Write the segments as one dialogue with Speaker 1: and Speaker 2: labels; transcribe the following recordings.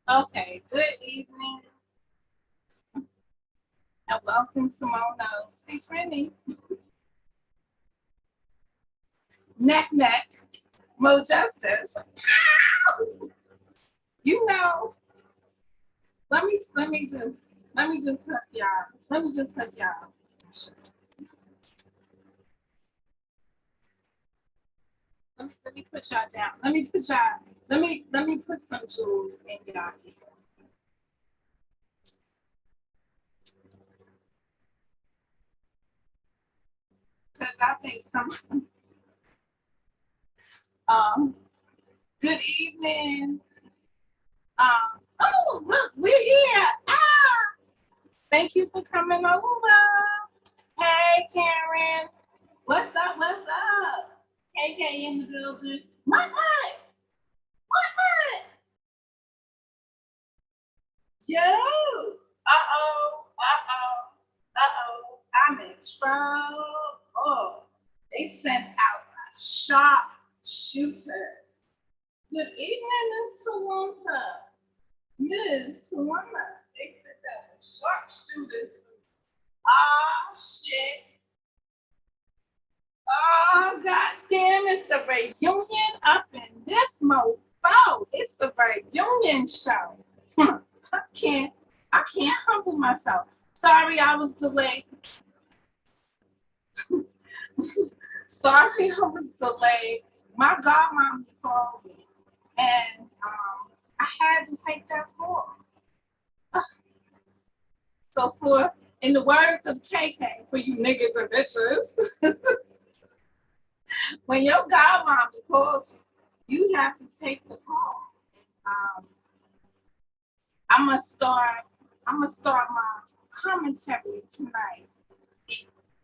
Speaker 1: Okay, good evening and welcome to Mono's featuring me. Neck, Mo Justice. You know, let me just hook y'all. Let me just hook y'all. Let me put y'all down. Let me put some jewels in y'all ear. Because I think some good evening. Oh look, we're here. Thank you for coming over. Hey Karen. What's up? What's up? KK in the building. What? Yo. I'm in trouble. They sent out a sharp shooter. Good evening, Miss Tawanda. Miss Tawanda. They sent out a sharp shooters. Oh shit. Oh god damn, it's a reunion up in this mofo. It's a reunion show. I can't humble myself. Sorry I was delayed. Sorry I was delayed. My godmommy called me and I had to take that call. So for, in the words of KK, for you niggas and bitches, when your godmommy calls you, you have to take the call. I'm gonna start my commentary tonight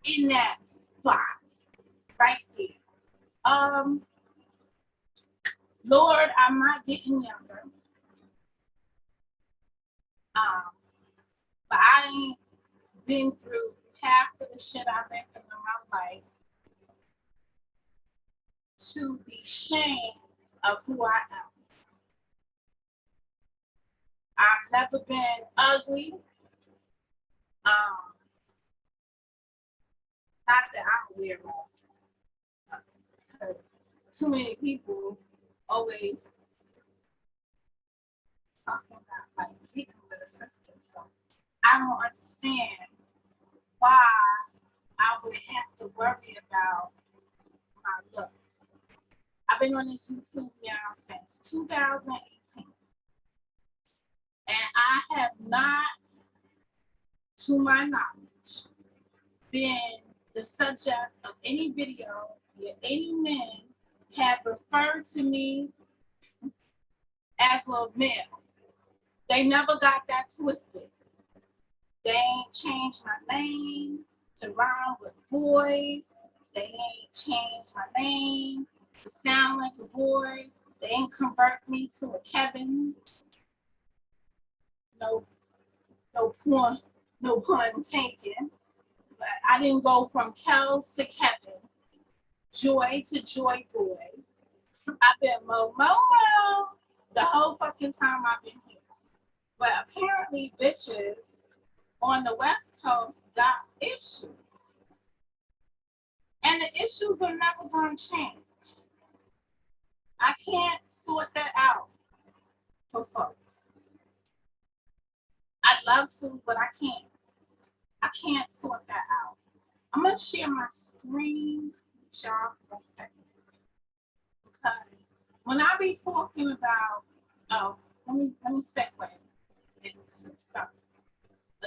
Speaker 1: in that spot right there. Lord, I'm not getting younger. But I ain't been through half of the shit I've been through in my life to be ashamed of who I am. I've never been ugly. Not that I'm aware of, because too many people always talking about like getting with a sister. So I don't understand why I would have to worry about my looks. I've been on this YouTube now since 2018. And I have not, to my knowledge, been the subject of any video where any men have referred to me as a male. They never got that twisted. They ain't changed my name to rhyme with boys. They ain't changed my name to sound like a boy. They ain't convert me to a Kevin. No, no pun taken. But I didn't go from Kels to Kevin, Joy to Joy Boy. I've been Mo the whole fucking time I've been here. But apparently bitches on the West Coast got issues. And the issues are never going to change. I can't sort that out for folks. I'd love to, but I can't. I can't sort that out. I'm going to share my screen with y'all for a second. Because when I be talking about, let me segue into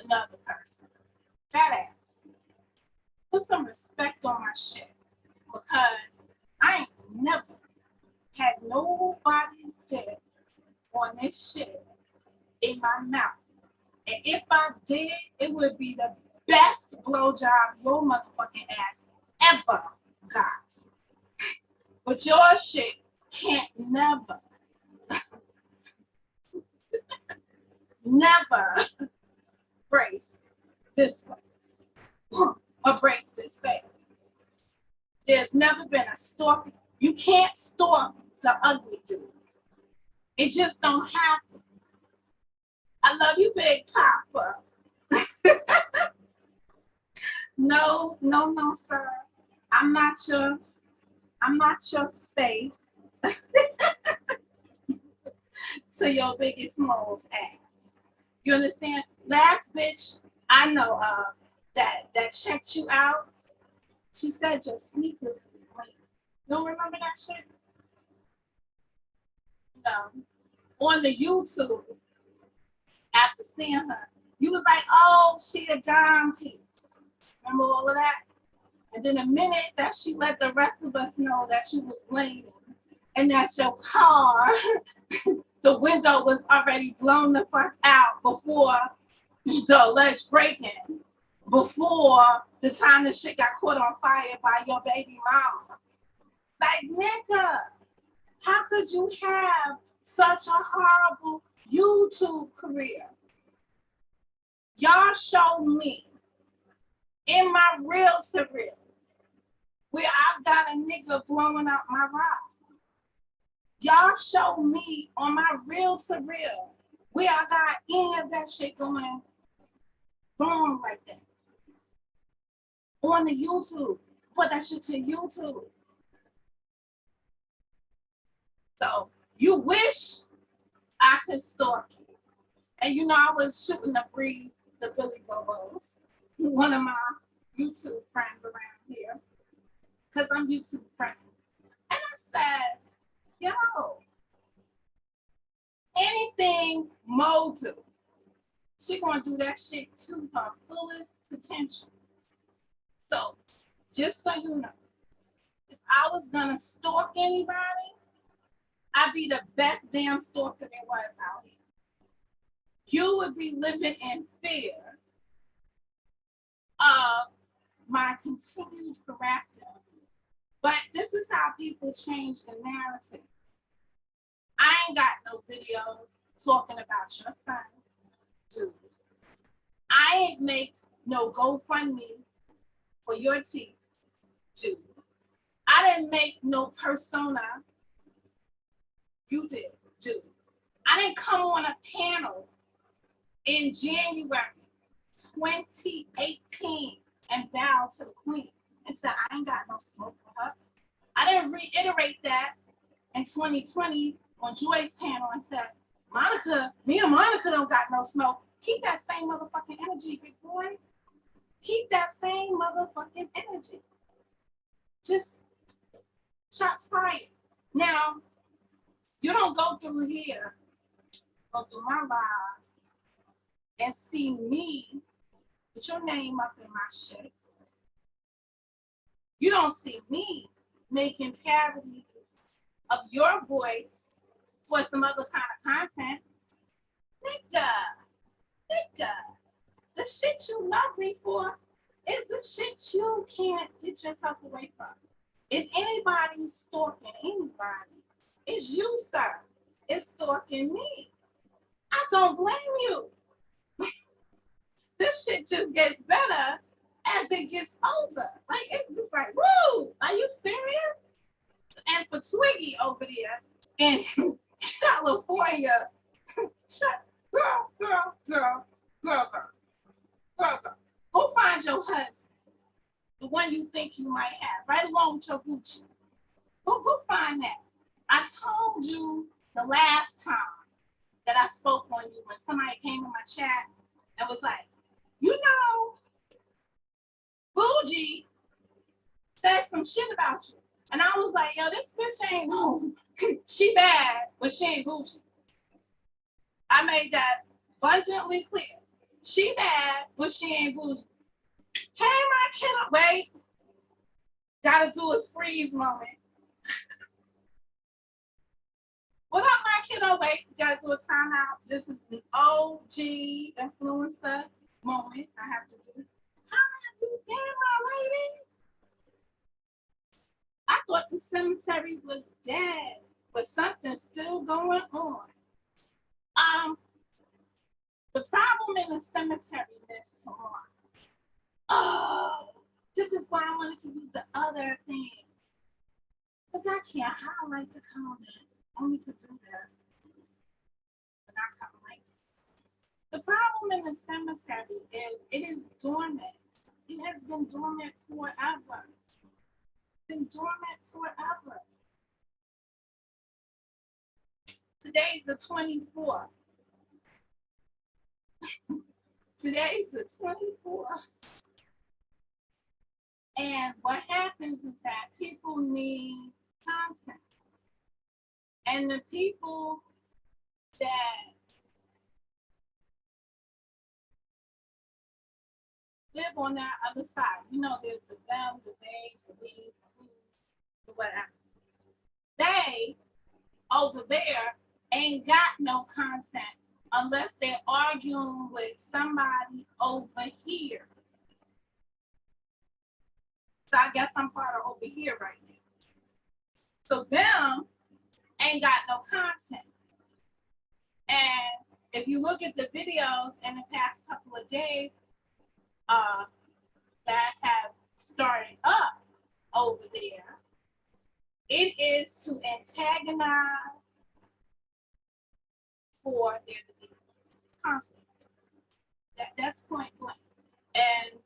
Speaker 1: another person. That ass. Put some respect on my shit. Because I ain't never had nobody's dick on this shit in my mouth. And if I did, it would be the best blowjob your motherfucking ass ever got. But your shit can't never brace this face or brace this face. There's never been a stalk. You can't stalk the ugly dude. It just don't happen. I love you, Big Papa. No, sir. I'm not your face to your biggest mole's ass. You understand? Last bitch I know of that checked you out, she said your sneakers was clean. You don't remember that shit? No. On the YouTube, after seeing her, you was like, oh, she a dime piece. Remember all of that? And then the minute that she let the rest of us know that you was lame and that your car, the window was already blown the fuck out before the alleged break-in, before the time the shit got caught on fire by your baby mama. Like, nigga, how could you have such a horrible YouTube career? Y'all showed me in my reel to reel where I've got a nigga blowing out my ride. Y'all showed me on my reel to reel where I got any of that shit going wrong like that. On the YouTube. Put that shit to YouTube. So you wish I could stalk you. And you know, I was shooting the breeze, the Billy Bobos, one of my YouTube friends around here. Because I'm YouTube friends. And I said, yo, anything Mo do, she gonna do that shit to her fullest potential. So, just so you know, if I was gonna stalk anybody, I'd be the best damn stalker there was out here. You would be living in fear of my continued harassment. But this is how people change the narrative. I ain't got no videos talking about your son, dude. I ain't make no GoFundMe for your teeth, dude. I didn't make no persona. You did, dude. I didn't come on a panel in January 2018 and bow to the queen and said, I ain't got no smoke for her. I didn't reiterate that in 2020 on Joy's panel and said, Monica, me and Monica don't got no smoke. Keep that same motherfucking energy, big boy. Keep that same motherfucking energy. Just shots fired. Now, you don't go through here, go through my lives and see me with your name up in my shit. You don't see me making parodies of your voice for some other kind of content. Nigga, the shit you love me for is the shit you can't get yourself away from. If anybody's stalking anybody, it's you, sir. It's stalking me. I don't blame you. This shit just gets better as it gets older. Like, it's just like, woo, are you serious? And for Twiggy over there in California, shut, girl. Go find your husband, the one you think you might have, right along with your Gucci. Go find that. I told you the last time that I spoke on you when somebody came in my chat and was like, you know, Bougie said some shit about you. And I was like, yo, this bitch ain't no, she bad, but she ain't Bougie. I made that abundantly clear. She bad, but she ain't Bougie. Hey, my kiddo, wait. Gotta do his freeze moment. What up, my kiddo? Wait, gotta do a timeout. This is an OG influencer moment I have to do. How have you been, my lady? I thought the cemetery was dead, but something's still going on. The problem in the cemetery, Miss Tamar. Oh, this is why I wanted to use the other thing. Because I can't highlight the comment. Only could do this. But not highlight. The problem in the cemetery is it is dormant. It has been dormant forever. Been dormant forever. Today's the 24th. Today's the 24th. And what happens is that people need content. And the people that live on that other side, you know, there's the them, the they, the we, the who's, the whatever. They over there ain't got no content unless they're arguing with somebody over here. So I guess I'm part of over here right now. So them ain't got no content. And if you look at the videos in the past couple of days that have started up over there, it is to antagonize for there to be content. That's point blank. And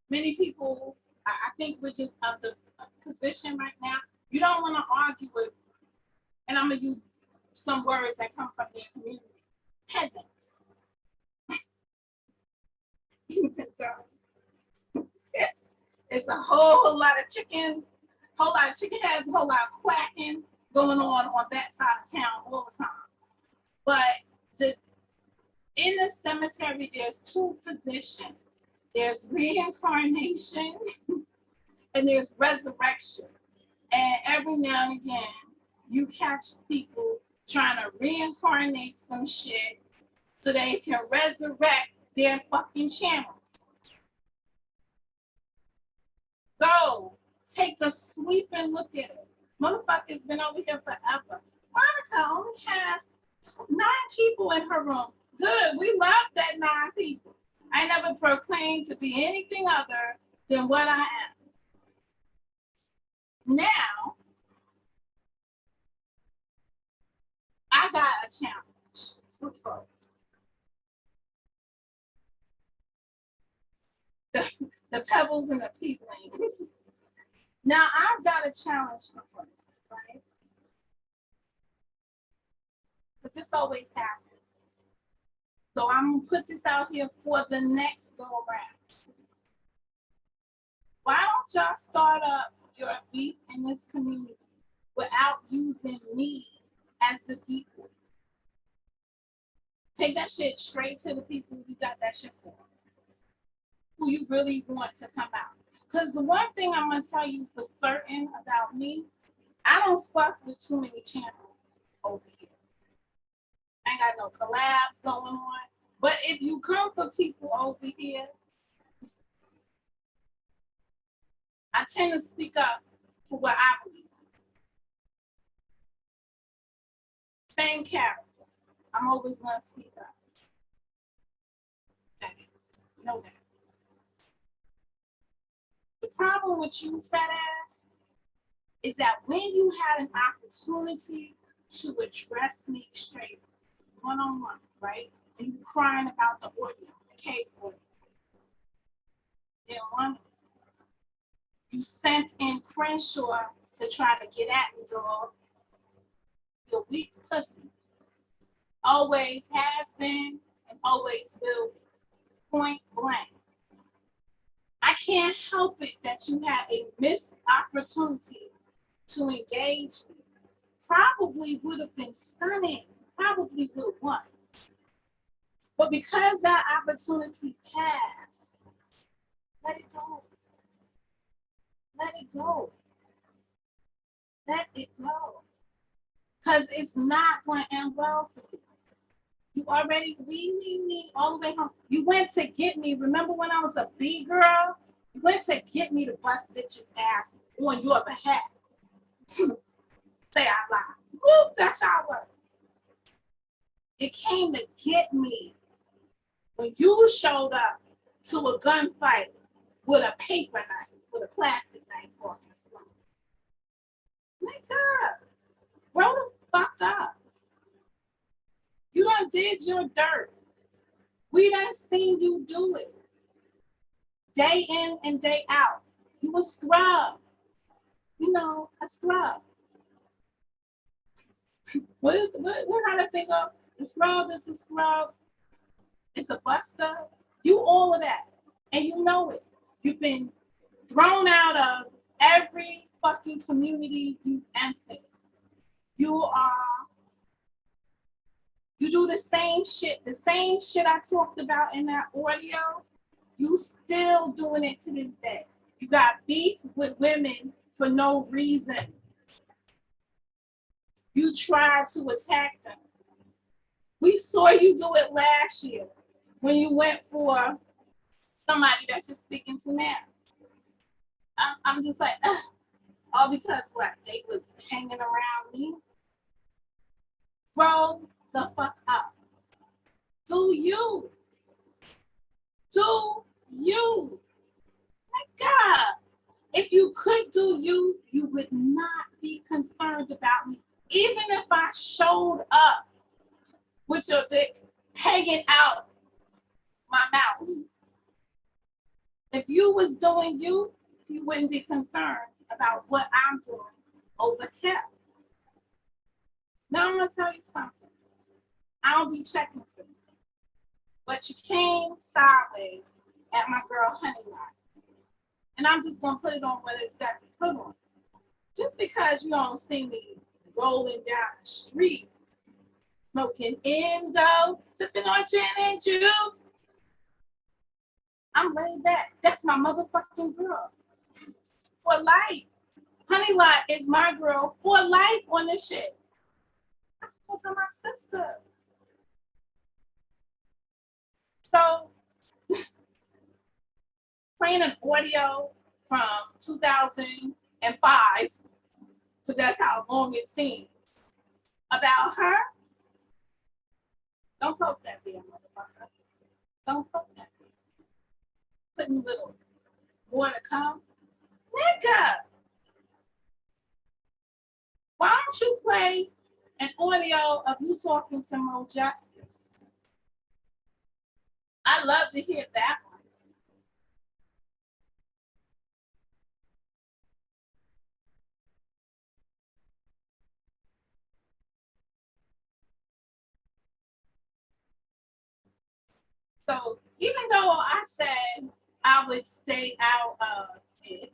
Speaker 1: many people, I think we're just of the position right now. You don't want to argue with, and I'm going to use some words that come from their community, peasants. It's a whole lot of chicken heads, a whole lot of quacking going on that side of town all the time. But in the cemetery, there's two positions. There's reincarnation and there's resurrection. And every now and again, you catch people trying to reincarnate some shit so they can resurrect their fucking channels. Go take a sweeping look at it. Motherfucker's been over here forever. Monica only has 9 people in her room. Good, we love that 9 people. I never proclaimed to be anything other than what I am. Now, I got a challenge for folks. The pebbles and the peeblings. Now, I've got a challenge for folks, right? Because this always happens. So I'm going to put this out here for the next go around. Why don't y'all start up your beef in this community without using me as the decoy? Take that shit straight to the people you got that shit for, who you really want to come out. Because the one thing I'm going to tell you for certain about me, I don't fuck with too many channels over here. I ain't got no collabs going on. But if you come for people over here, I tend to speak up for what I believe in. Same characters. I'm always going to speak up. Know that. The problem with you, fat ass, is that when you had an opportunity to address me straight, one-on-one, right? And you crying about the audio, the case audio. Then one, you sent in Crenshaw to try to get at me, dog. You're weak pussy. Always has been and always will be. Point blank. I can't help it that you had a missed opportunity to engage me. Probably would have been stunning. Probably would have won. But because that opportunity passed, let it go. Let it go. Let it go. Because it's not going to end well for you. You already weaning me all the way home. You went to get me. Remember when I was a B girl? You went to get me to bust bitch's ass on your behalf. Say I lied. Whoop, that's how it was. It came to get me when you showed up to a gunfight with a paper knife, with a plastic knife walking slow. Nigga, grow the fuck up. You done did your dirt. We done seen you do it. Day in and day out. You a scrub. You know, a scrub. What how to think of? The scrub is a scrub. It's a buster. You all of that. And you know it. You've been thrown out of every fucking community you've entered. You do the same shit I talked about in that audio, you still doing it to this day. You got beef with women for no reason. You try to attack them. We saw you do it last year when you went for somebody that you're speaking to now. I'm just like, ugh. All because what? They was hanging around me? Grow the fuck up. Do you. Do you. My God. If you could do you, you would not be concerned about me. Even if I showed up with your dick hanging out my mouth. If you was doing you, you wouldn't be concerned about what I'm doing over here. Now I'm gonna tell you something. I don't be checking for you. But you came sideways at my girl Honey Lot. And I'm just gonna put it on what it's got to be put on. Just because you don't see me rolling down the street, smoking Indo, sipping on gin and juice, I'm laid back. That's my motherfucking girl. For life. Honey Lot is my girl for life on this shit. I can tell my sister. So, playing an audio from 2005, because that's how long it seems, about her, don't poke that beer, motherfucker. Don't poke that beer. Putting little more to come. Nigga, why don't you play an audio of you talking to Mo Justice? I love to hear that one. So even though I said I would stay out of it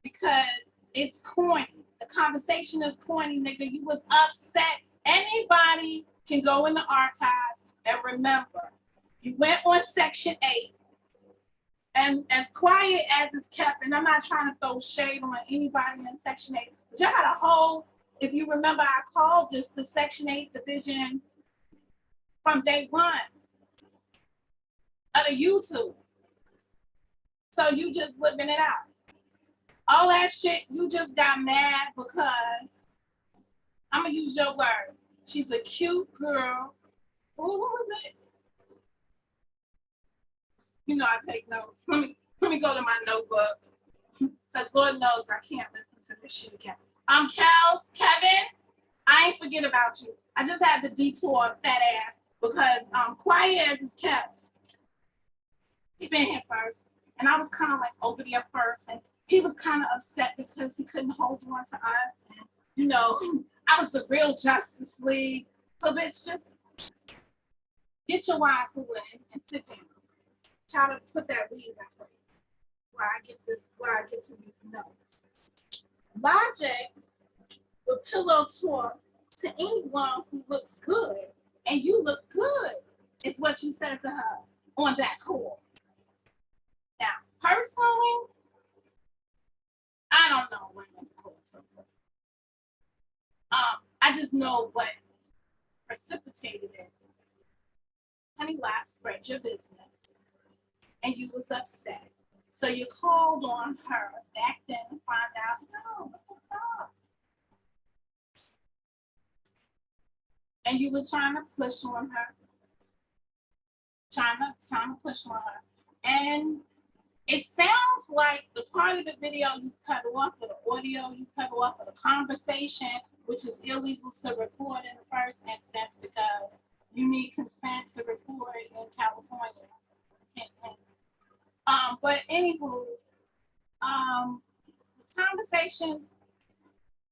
Speaker 1: because it's corny, the conversation is corny, nigga. You was upset. Anybody can go in the archives And remember, you went on Section 8, and as quiet as it's kept, and I'm not trying to throw shade on anybody in Section 8, but y'all got a whole, if you remember, I called this the Section 8 division from day one of the YouTube. So you just living it out. All that shit, you just got mad because, I'm going to use your words, she's a cute girl. Ooh, what was it? You know I take notes. Let me go to my notebook. Because Lord knows I can't listen to this shit again. Kevin, I ain't forget about you. I just had the detour fat ass because quiet as it's kept. He been here first. And I was kind of like over there first. And he was kind of upset because he couldn't hold on to us. And, you know, I was the real Justice League. So bitch, just get your wine cooler and sit down. Try to put that weave in place while I get to these notes. Logic will pillow talk to anyone who looks good, and you look good, is what you said to her on that call. Now, personally, I don't know when this call took place. I just know what precipitated it. Honey Lot, spread your business. And you was upset. So you called on her back then to find out, no, what the fuck? And you were trying to push on her. Trying to push on her. And it sounds like the part of the video you cut off, or the audio you cut off, or the conversation, which is illegal to record in the first instance because you need consent to record in California. But anywho, the conversation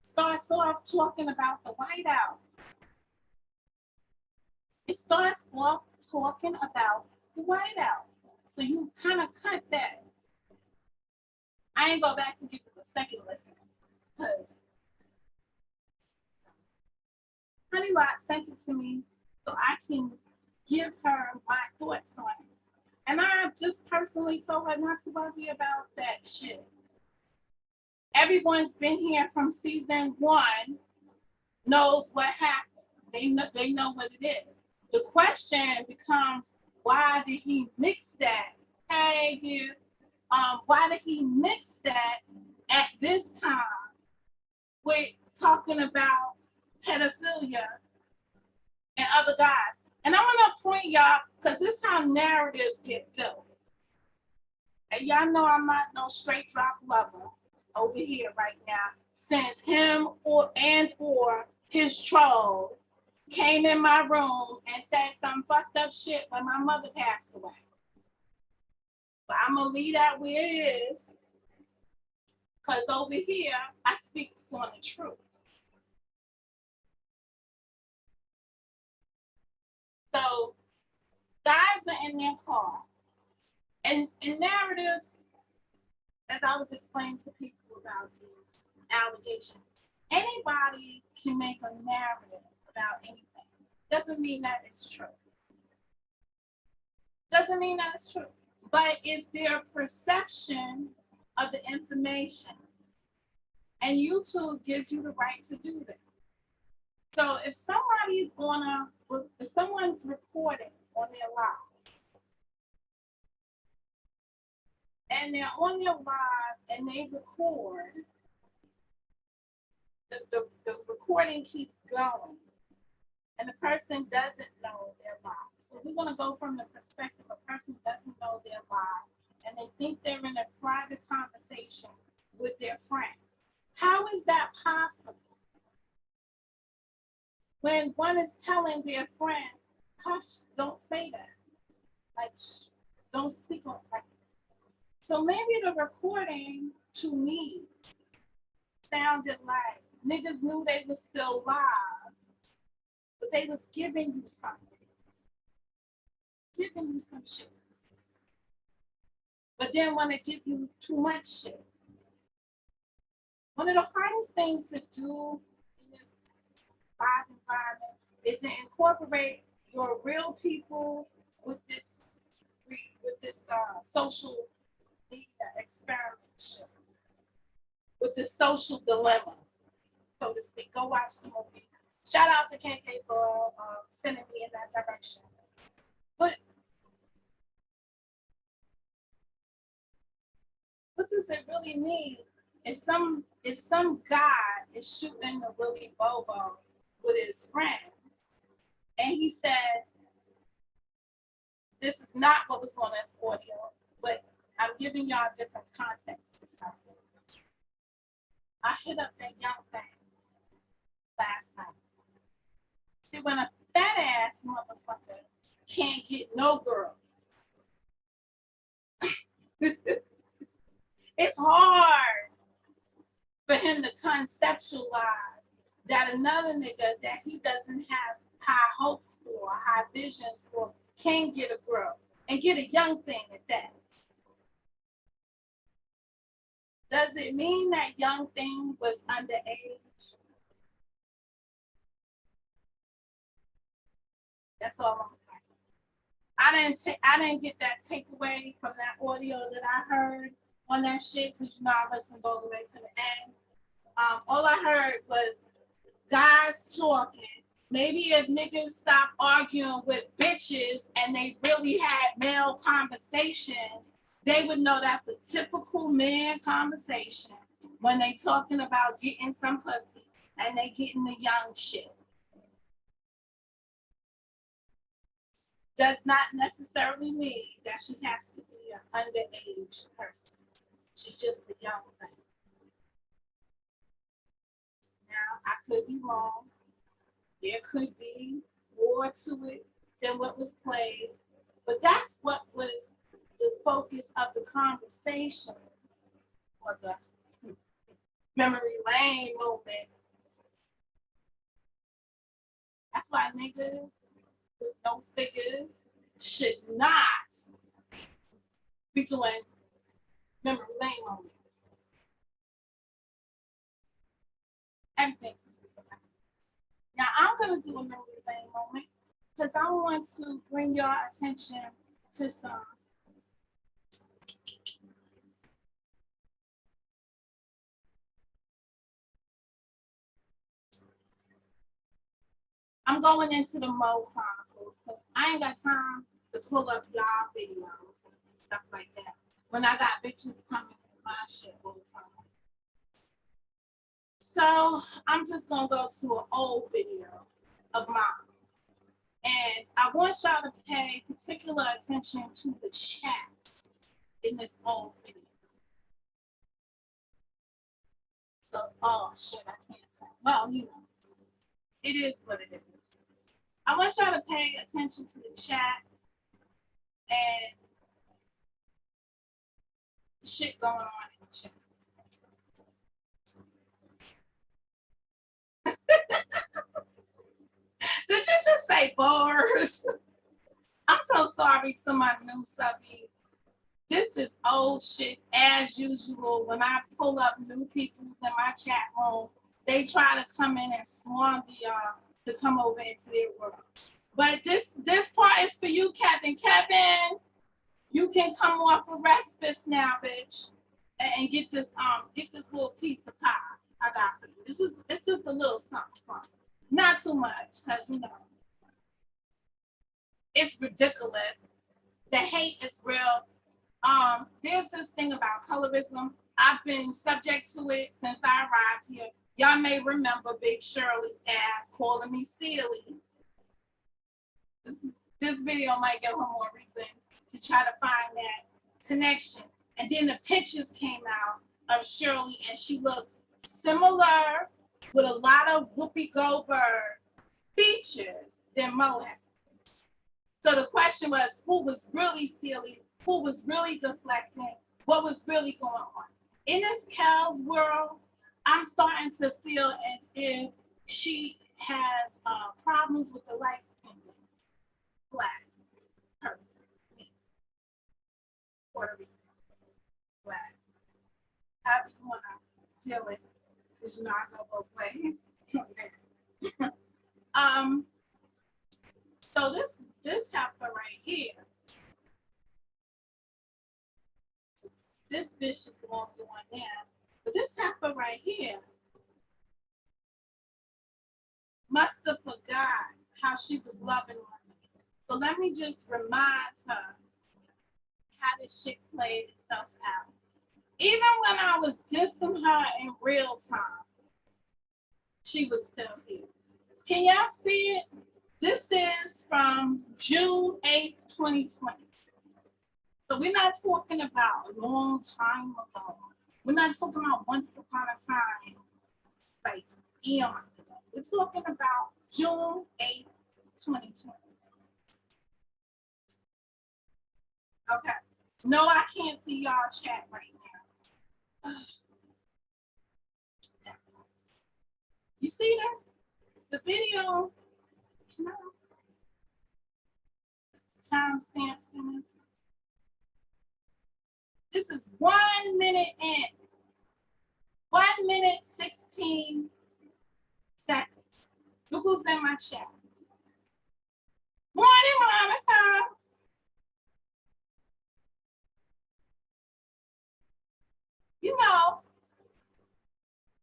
Speaker 1: starts off talking about the whiteout. It starts off talking about the whiteout. So you kind of cut that. I ain't go back to give you a second listen because Honey Lot sent it to me so I can give her my thoughts on it. And I just personally told her not to worry about that shit. Everyone's been here from season 1, knows what happened. They know what it is. The question becomes, why did he mix that? Hey, yes. Why did he mix that at this time with talking about pedophilia and other guys? And I'm gonna point y'all, because this is how narratives get built. And y'all know I'm not no straight drop lover over here right now, since him or his troll came in my room and said some fucked up shit when my mother passed away. But I'm gonna leave that where it is, because over here I speak on the truth. So guys are in their car, and in narratives, as I was explaining to people about these allegations, anybody can make a narrative about anything. Doesn't mean that it's true. Doesn't mean that it's true. But it's their perception of the information. And YouTube gives you the right to do that. So if somebody's if someone's recording on their live, and they're on their live and they record, the recording keeps going, and the person doesn't know they're live. So we're going to go from the perspective a person doesn't know they're live, and they think they're in a private conversation with their friends. How is that possible? When one is telling their friends, hush, don't say that. Like, shh, don't speak on it. Like, so maybe the recording to me sounded like niggas knew they was still live, but they was giving you something. Giving you some shit. But then want to give you too much shit. One of the hardest things to do in this live environment is to incorporate your real people with this social media experiment shit, with this social dilemma, so to speak. Go watch the movie. Shout out to KK for sending me in that direction. But what does it really mean if some guy is shooting a Willy Bobo with his friend and he says this is not what was on this audio, but I'm giving y'all different context to something. I hit up that young thing last night. See, when a fat ass motherfucker can't get no girls, it's hard for him to conceptualize that another nigga that he doesn't have high hopes for, high visions for, can get a girl and get a young thing at that. Does it mean that young thing was underage? That's all I'm saying. I didn't get that takeaway from that audio that I heard on that shit, because you know I listened all the way to the end. All I heard was guys talking. Maybe if niggas stop arguing with bitches and they really had male conversations, they would know that's a typical man conversation when they talking about getting some pussy and they getting the young shit. Does not necessarily mean that she has to be an underage person. She's just a young thing. Now, I could be wrong. There could be more to it than what was played, but that's what was the focus of the conversation, or the memory lane moment. That's why niggas with no figures should not be doing memory lane moments. Everything's now I'm gonna do a memory lane moment because I want to bring your attention to some I'm going into the Mo Chronicles because I ain't got time to pull up y'all videos and stuff like that when I got bitches coming to my shit all the time. So I'm just gonna go to an old video of mine. And I want y'all to pay particular attention to the chats in this old video. So, oh shit, I can't tell. Well, you know, it is what it is. I want y'all to pay attention to the chat and the shit going on in the chat. Did you just say bars? I'm so sorry to my new subbies. This is old shit as usual. When I pull up new people in my chat room, they try to come in and swamp y'all to come over into their world. But this part is for you, Kevin. Kevin, you can come off a respite now, bitch, and get this little piece of pie I got for you. It's just a little something. Not too much, because you know it's ridiculous. The hate is real. There's this thing about colorism. I've been subject to it since I arrived here. Y'all may remember Big Shirley's ass calling me silly. This video might give her more reason to try to find that connection. And then the pictures came out of Shirley, and she looks similar with a lot of Whoopi Goldberg features than Mo has. So the question was, who was really silly? Who was really deflecting? What was really going on? In this Cal's world, I'm starting to feel as if she has problems with the light-skinned Black person. Puerto Rican, Black. However you want to deal it, because you know I go both ways. So this heifer right here, this bitch is long going down. But this heifer right here must have forgot how she was loving on me. So let me just remind her how this shit played itself out. Even when I was dissing her in real time, she was still here. Can y'all see it? This is from June 8th, 2020. So we're not talking about a long time ago. We're not talking about once upon a time, like eons ago. We're talking about June 8th, 2020. Okay. No, I can't see y'all chat right now. You see this? The video, you know, timestamps in it. This is 1 minute in. 1 minute, 16 seconds. Look who's in my chat. Morning, Monica. You know,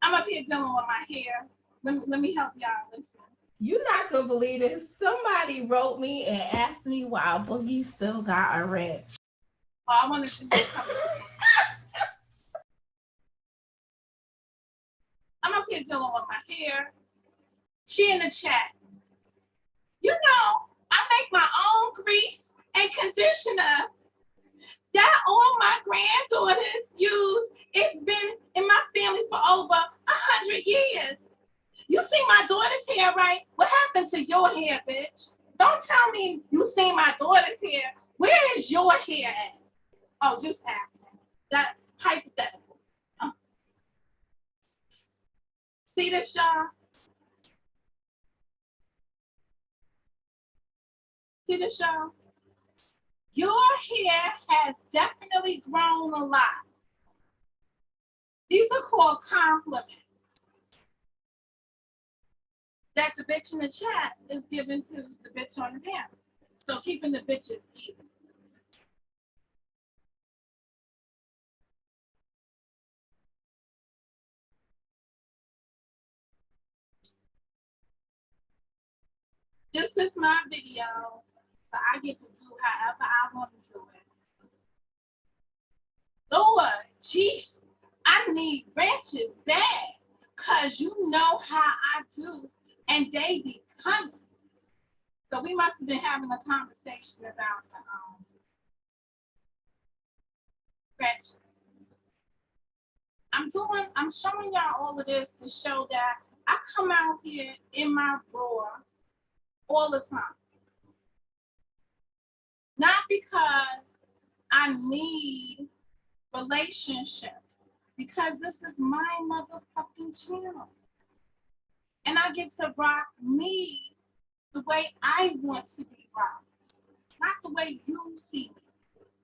Speaker 1: I'm up here dealing with my hair. Let me help y'all listen.
Speaker 2: You're not gonna believe this. Somebody wrote me and asked me why Boogie still got a wrench.
Speaker 1: Oh, I wanted to do something. I'm up here dealing with my hair. She in the chat. You know, I make my own grease and conditioner that all my granddaughters use. It's been in my family for over 100 years. You see my daughter's hair, right? What happened to your hair, bitch? Don't tell me you seen my daughter's hair. Where is your hair at? Oh, just asking. That hypothetical. See this, y'all? See this, y'all? Your hair has definitely grown a lot. These are called compliments that the bitch in the chat is giving to the bitch on the panel. So keeping the bitches even. This is my video, so I get to do however I want to do it. Lord, jeez, I need wrenches bad, cause you know how I do, and they be coming. So we must have been having a conversation about the wrenches. I'm showing y'all all of this to show that I come out here in my raw all the time. Not because I need relationships, because this is my motherfucking channel. And I get to rock me the way I want to be rocked, not the way you see me.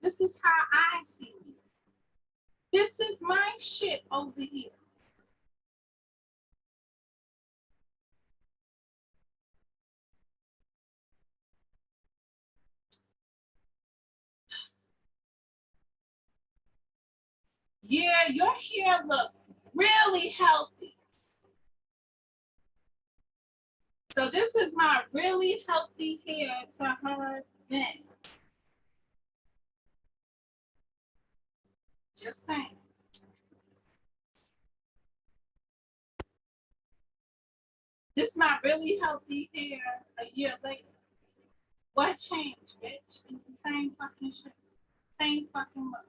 Speaker 1: This is how I see me. This is my shit over here. Yeah, your hair looks really healthy. So this is my really healthy hair to her then. Just saying. This is my really healthy hair a year later. What changed, bitch? It's the same fucking shit. Same fucking look.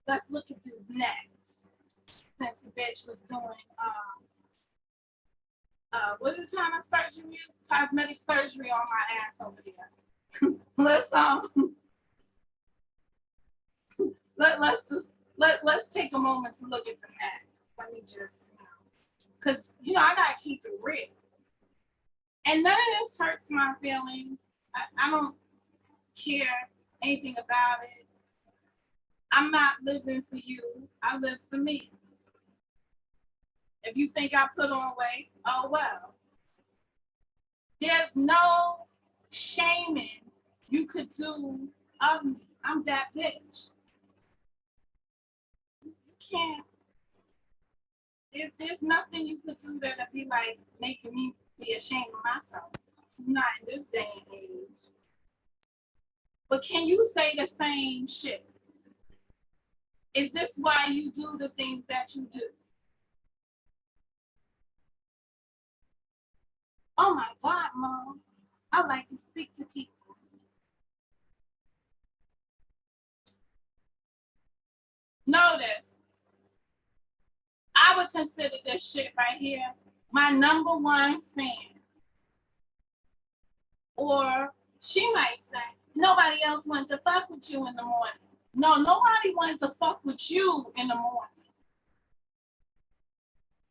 Speaker 1: Let's look at this next. Since the bitch was doing what is the kind of surgery? Cosmetic surgery on my ass over there. Let's take a moment to look at the neck. Let me just, because I gotta keep it real. And none of this hurts my feelings. I don't care anything about it. I'm not living for you. I live for me. If you think I put on weight, oh well. There's no shaming you could do of me. I'm that bitch. You can't. There's nothing you could do that'll be like making me be ashamed of myself. Not in this day and age. But can you say the same shit? Is this why you do the things that you do? Oh my God, Mom. I like to speak to people. Notice, I would consider this shit right here my number one fan. Or she might say, nobody else wanted to fuck with you in the morning. No, nobody wanted to fuck with you in the morning.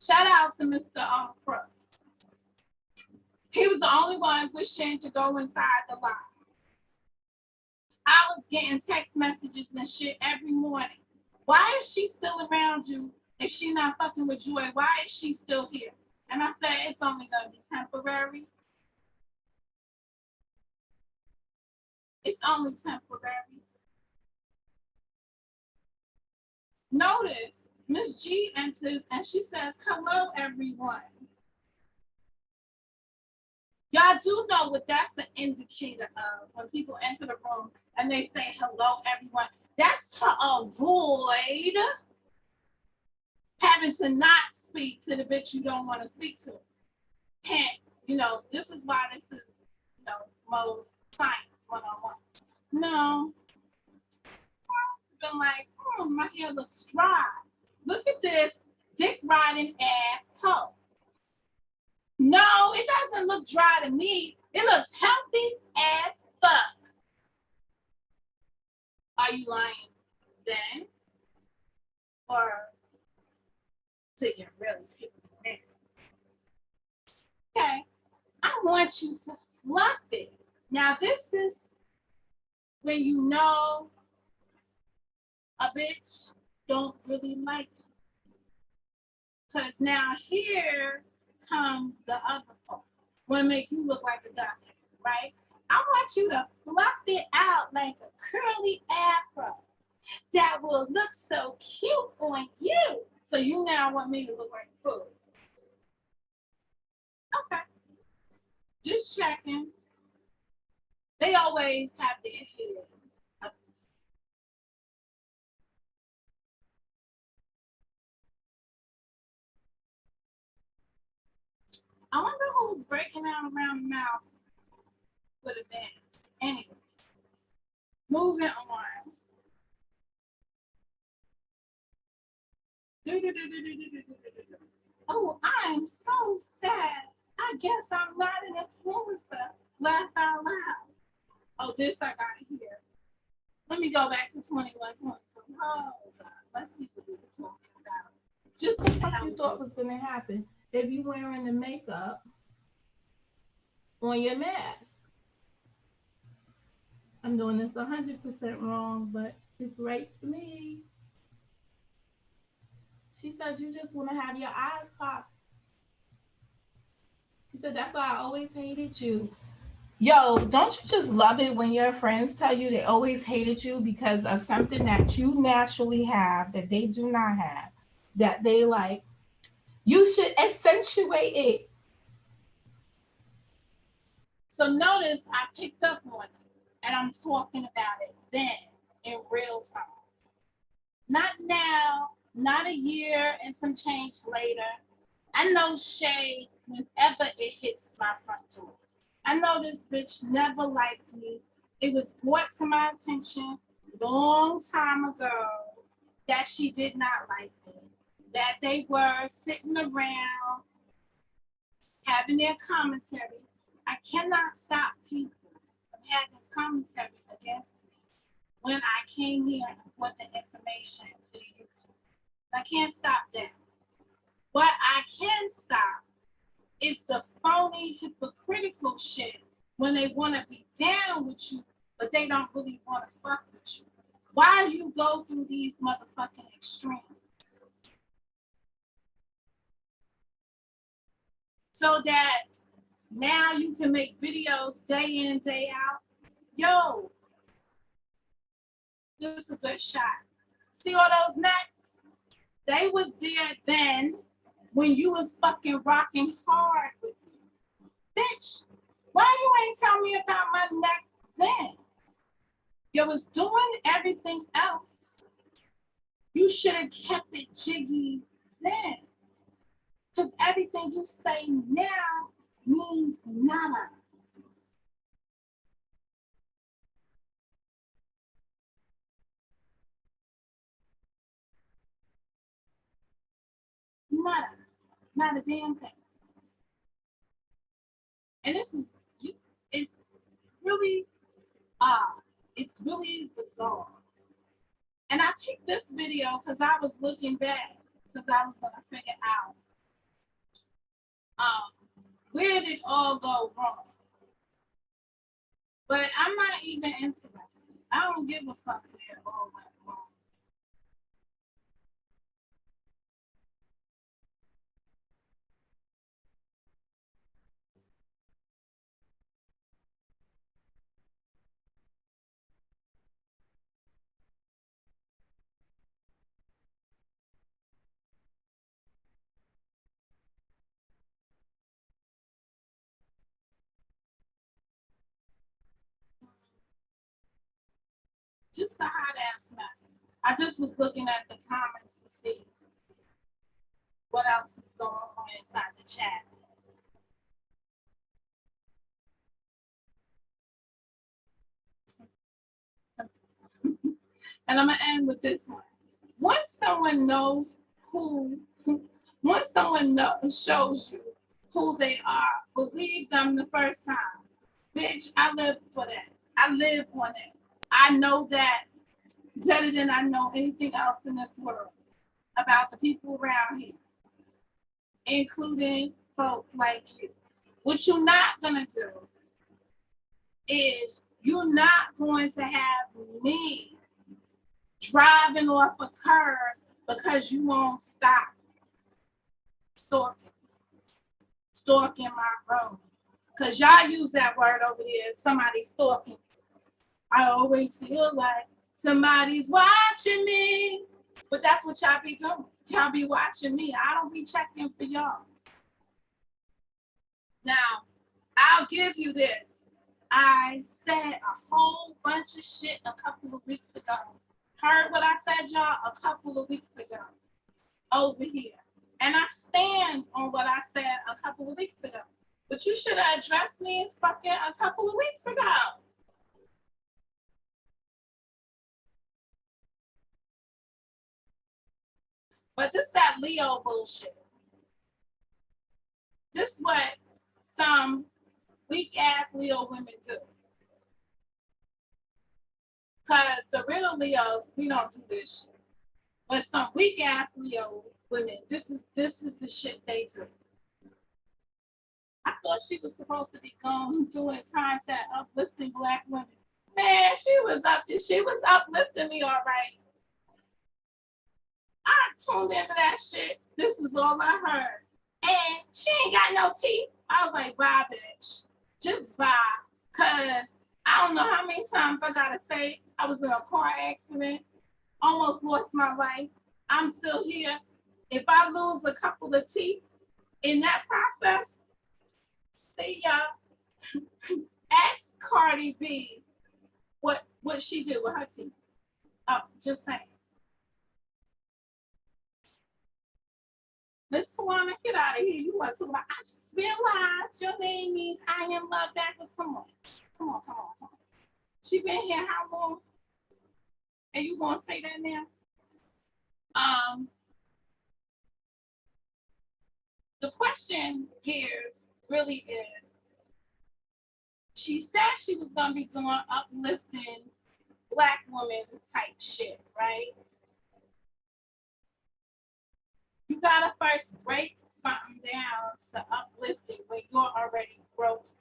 Speaker 1: Shout out to Mr. Crooks. He was the only one wishing to go inside the line. I was getting text messages and shit every morning. Why is she still around you if she not fucking with Joy? Why is she still here? And I said, it's only going to be temporary. It's only temporary. Notice, Miss G enters and she says, hello, everyone. Y'all do know what that's the indicator of when people enter the room and they say, hello, everyone. That's to avoid having to not speak to the bitch you don't want to speak to. And, this is why this is, most science one-on-one. No. Been like, my hair looks dry. Look at this dick riding asshole. No, it doesn't look dry to me. It looks healthy as fuck. Are you lying then? Or do you really hate me now? Okay, I want you to fluff it. Now, this is when you know a bitch don't really like you. Because now here comes the other part. Want to make you look like a duckhead, right? I want you to fluff it out like a curly afro that will look so cute on you. So you now want me to look like food. Okay. Just checking. They always have their hair up. I wonder who's breaking out around the mouth with a dance. Anyway, moving on. Oh, I'm so sad. I guess I'm not an influencer. Laugh out loud. Oh, this I gotta hear. Let me go back to 2122. Oh, God. Let's see what we were talking about. Just what the hell
Speaker 2: you thought was going to happen if you wearing the makeup on your mask. I'm doing this 100% wrong, but it's right for me. She said you just want to have your eyes popped. She said that's why I always hated you. Yo, don't you just love it when your friends tell you they always hated you because of something that you naturally have that they do not have, that they like? You should accentuate it.
Speaker 1: So notice I picked up on it and I'm talking about it then in real time. Not now, not a year and some change later. I know shade whenever it hits my front door. I know this bitch never liked me. It was brought to my attention a long time ago that she did not like me. That they were sitting around having their commentary. I cannot stop people from having commentary against me when I came here and put the information to YouTube. I can't stop that. What I can stop is the phony, hypocritical shit when they want to be down with you, but they don't really want to fuck with you. Why you go through these motherfucking extremes? So that Now you can make videos day in, day out. Yo, this is a good shot. See all those necks? They was there then when you was fucking rocking hard with me. Bitch, why you ain't tell me about my neck then? You was doing everything else. You should have kept it jiggy then. Because everything you say now means nada. Nada. Not a damn thing. And this is, it's really, it's really bizarre. And I picked this video because I was looking back because I was going to figure out where did it all go wrong. But I'm not even interested. I don't give a fuck where it all went wrong. Just a hot ass mess. I just was looking at the comments to see what else is going on inside the chat. And I'm gonna end with this one. Once someone knows once someone shows you who they are, believe them the first time. Bitch, I live for that. I live on it. I know that better than I know anything else in this world about the people around here, including folk like you. What you're not gonna do is you're not going to have me driving off a curb because you won't stop stalking my room. Because y'all use that word over there, somebody stalking. I always feel like somebody's watching me. But that's what y'all be doing. Y'all be watching me. I don't be checking for y'all. Now, I'll give you this. I said a whole bunch of shit a couple of weeks ago. Heard what I said, y'all, a couple of weeks ago over here. And I stand on what I said a couple of weeks ago. But you should have addressed me fucking a couple of weeks ago. But this that Leo bullshit. This is what some weak ass Leo women do. Because the real Leos, we don't do this shit. But some weak ass Leo women, this is the shit they do. I thought she was supposed to be doing content uplifting Black women. Man, she was uplifting me all right. I tuned into that shit. This is all I heard. And she ain't got no teeth. I was like, bye, bitch. Just bye. Cause I don't know how many times I gotta say I was in a car accident, almost lost my life. I'm still here. If I lose a couple of teeth in that process, see y'all. Ask Cardi B what she did with her teeth. Oh, just saying. Miss Tawana, get out of here. You want to talk about, I just realized your name means I am love backwards. Come on. She been here how long? And you gonna say that now? The question here really is, she said she was gonna be doing uplifting Black woman type shit, right? You gotta first break something down to uplifting when you're already broken.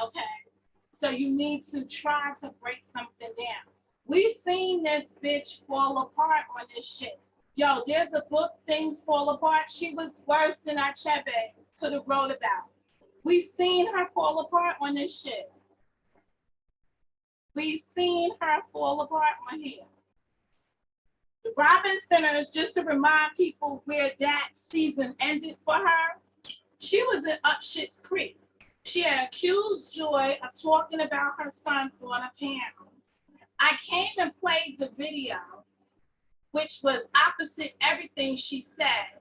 Speaker 1: Okay, so you need to try to break something down. We've seen this bitch fall apart on this shit. Yo, there's a book, Things Fall Apart. She was worse than Achebe. could have wrote about. We seen her fall apart on this shit. We seen her fall apart on here. The Robin Centers, just to remind people where that season ended for her, she was in Up Shit's Creek. She had accused Joy of talking about her son on a panel. I came and played the video, which was opposite everything she said.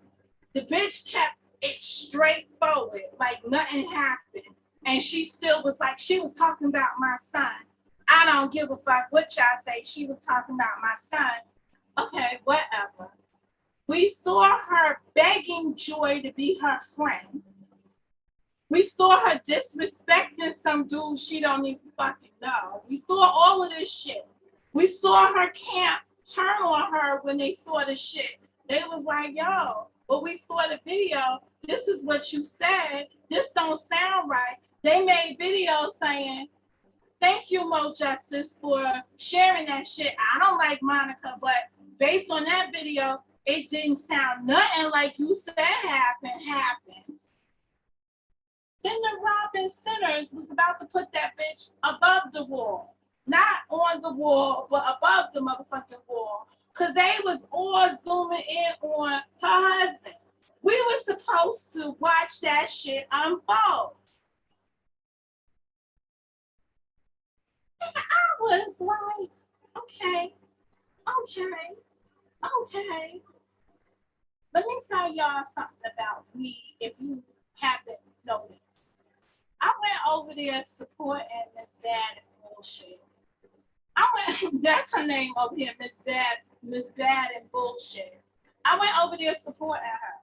Speaker 1: The bitch kept it straightforward, like nothing happened. And she still was like, she was talking about my son. I don't give a fuck what y'all say. She was talking about my son. Okay, whatever. We saw her begging Joy to be her friend. We saw her disrespecting some dude she don't even fucking know. We saw all of this shit. We saw her camp turn on her when they saw the shit. They was like, yo, but we saw the video. This is what you said. This don't sound right. They made videos saying, thank you, Mo Justice, for sharing that shit. I don't like Monica, but based on that video, it didn't sound nothing like you said happened. Then the Robin Centers was about to put that bitch above the wall. Not on the wall, but above the motherfucking wall. Because they was all zooming in on her husband. We were supposed to watch that shit unfold. And I was like, okay. Let me tell y'all something about me if you haven't noticed. I went over there supporting Miss Bad and Bullshit. That's her name over here, Miss Bad and Bullshit. I went over there supporting her.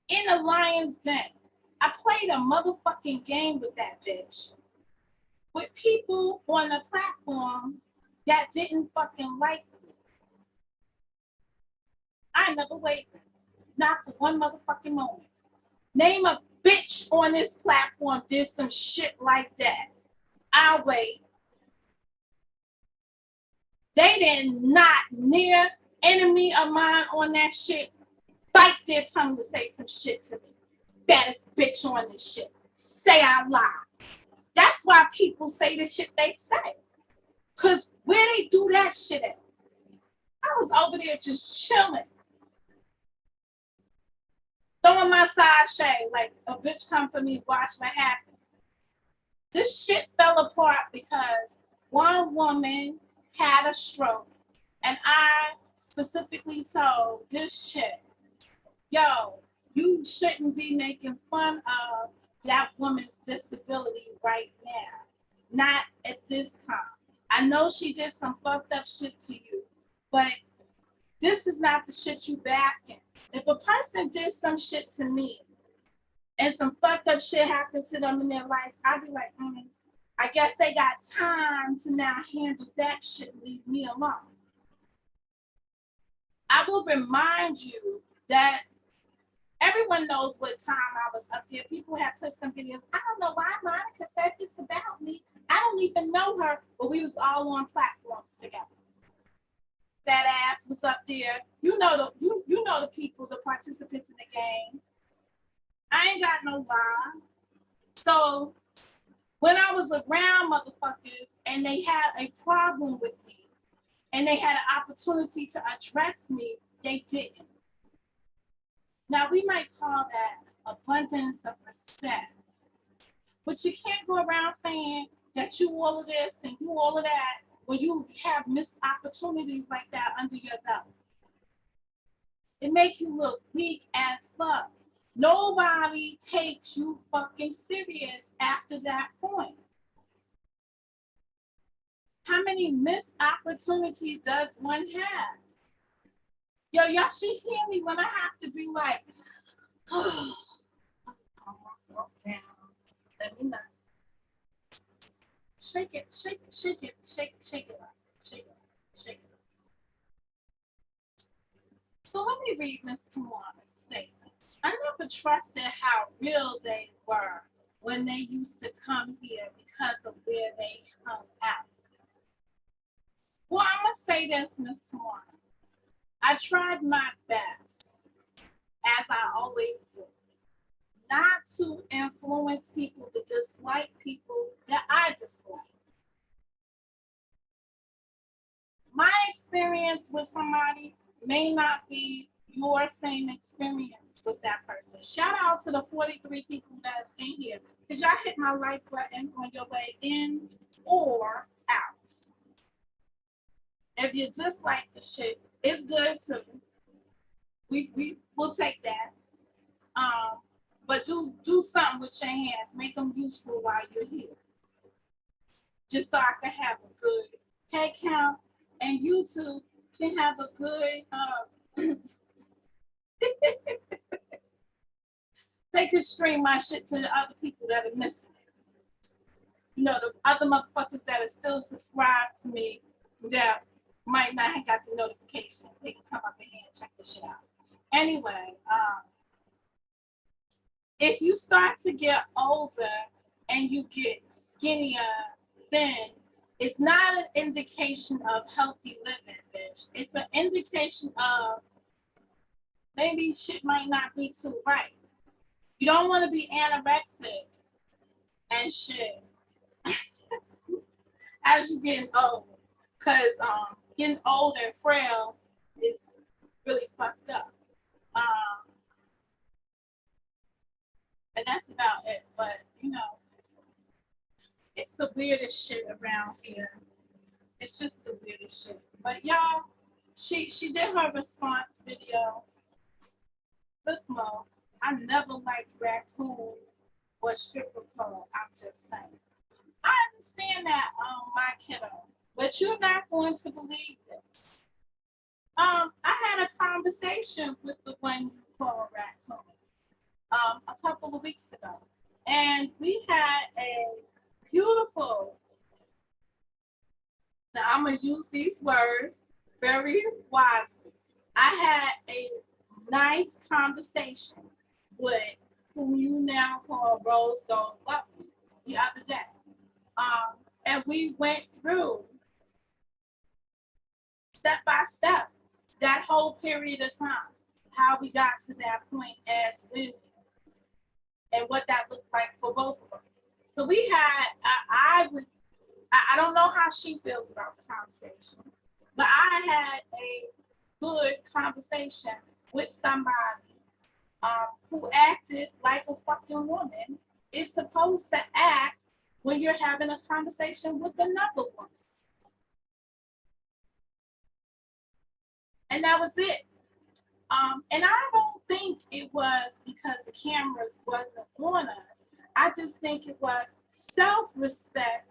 Speaker 1: In the Lion's Den. I played a motherfucking game with that bitch. With people on the platform that didn't fucking like me. I never wavered. Not for one motherfucking moment. Name a bitch on this platform did some shit like that. I'll wait. They did not near enemy of mine on that shit bite their tongue to say some shit to me. Baddest bitch on this shit. Say I lie. That's why people say the shit they say. Because where they do that shit at? I was over there just chilling. Throwing my side shade like a bitch come for me, watch what happens. This shit fell apart because one woman had a stroke and I specifically told this chick, yo, you shouldn't be making fun of that woman's disability right now. Not at this time. I know she did some fucked up shit to you, but this is not the shit you backing. If a person did some shit to me and some fucked up shit happened to them in their life, I'd be like, I guess they got time to now handle that shit and leave me alone. I will remind you that everyone knows what time I was up there. People have put some videos. I don't know why Monica said this about me. I don't even know her, but we was all on platforms together. That ass was up there. You know the people, the participants in the game. I ain't got no lie. So when I was around motherfuckers and they had a problem with me and they had an opportunity to address me, they didn't. Now we might call that abundance of respect, but you can't go around saying that you all of this and you all of that when you have missed opportunities like that under your belt. It makes you look weak as fuck. Nobody takes you fucking serious after that point. How many missed opportunities does one have? Yo, y'all should hear me when I have to be like, oh, calm myself down. Let me know. Shake it up. Shake it up. So let me read Miss Tawana's statement. I never trusted how real they were when they used to come here because of where they hung out. Well, I'm going to say this, Miss Tawana. I tried my best, as I always do, not to influence people to dislike people that I dislike. My experience with somebody may not be your same experience with that person. Shout out to the 43 people that's in here. Because y'all hit my like button on your way in or out. If you dislike the shit, it's good too. We will take that. But do something with your hands. Make them useful while you're here. Just so I can have a good head count and YouTube can have a good they can stream my shit to the other people that are missing it. You know, the other motherfuckers that are still subscribed to me that might not have got the notification. They can come up in here and check this shit out. Anyway, if you start to get older and you get skinnier, then it's not an indication of healthy living, bitch. It's an indication of maybe shit might not be too right. You don't want to be anorexic and shit as you getting old, because getting old and frail is really fucked up. And that's about it. But you know, it's the weirdest shit around here. It's just the weirdest shit. But y'all, she did her response video. Look, Mo, I never liked raccoon or stripper pole. I'm just saying. I understand that, my kiddo, but you're not going to believe this. I had a conversation with the one you call raccoon, a couple of weeks ago, and we had a beautiful. Now I'm gonna use these words very wisely. I had a nice conversation with whom you now call Rose Gold Lovely the other day. And we went through step by step that whole period of time, how we got to that point as women and what that looked like for both of us. So we had, I don't know how she feels about the conversation, but I had a good conversation with somebody who acted like a fucking woman is supposed to act when you're having a conversation with another woman. And that was it. And I don't think it was because the cameras wasn't on us. I just think it was self-respect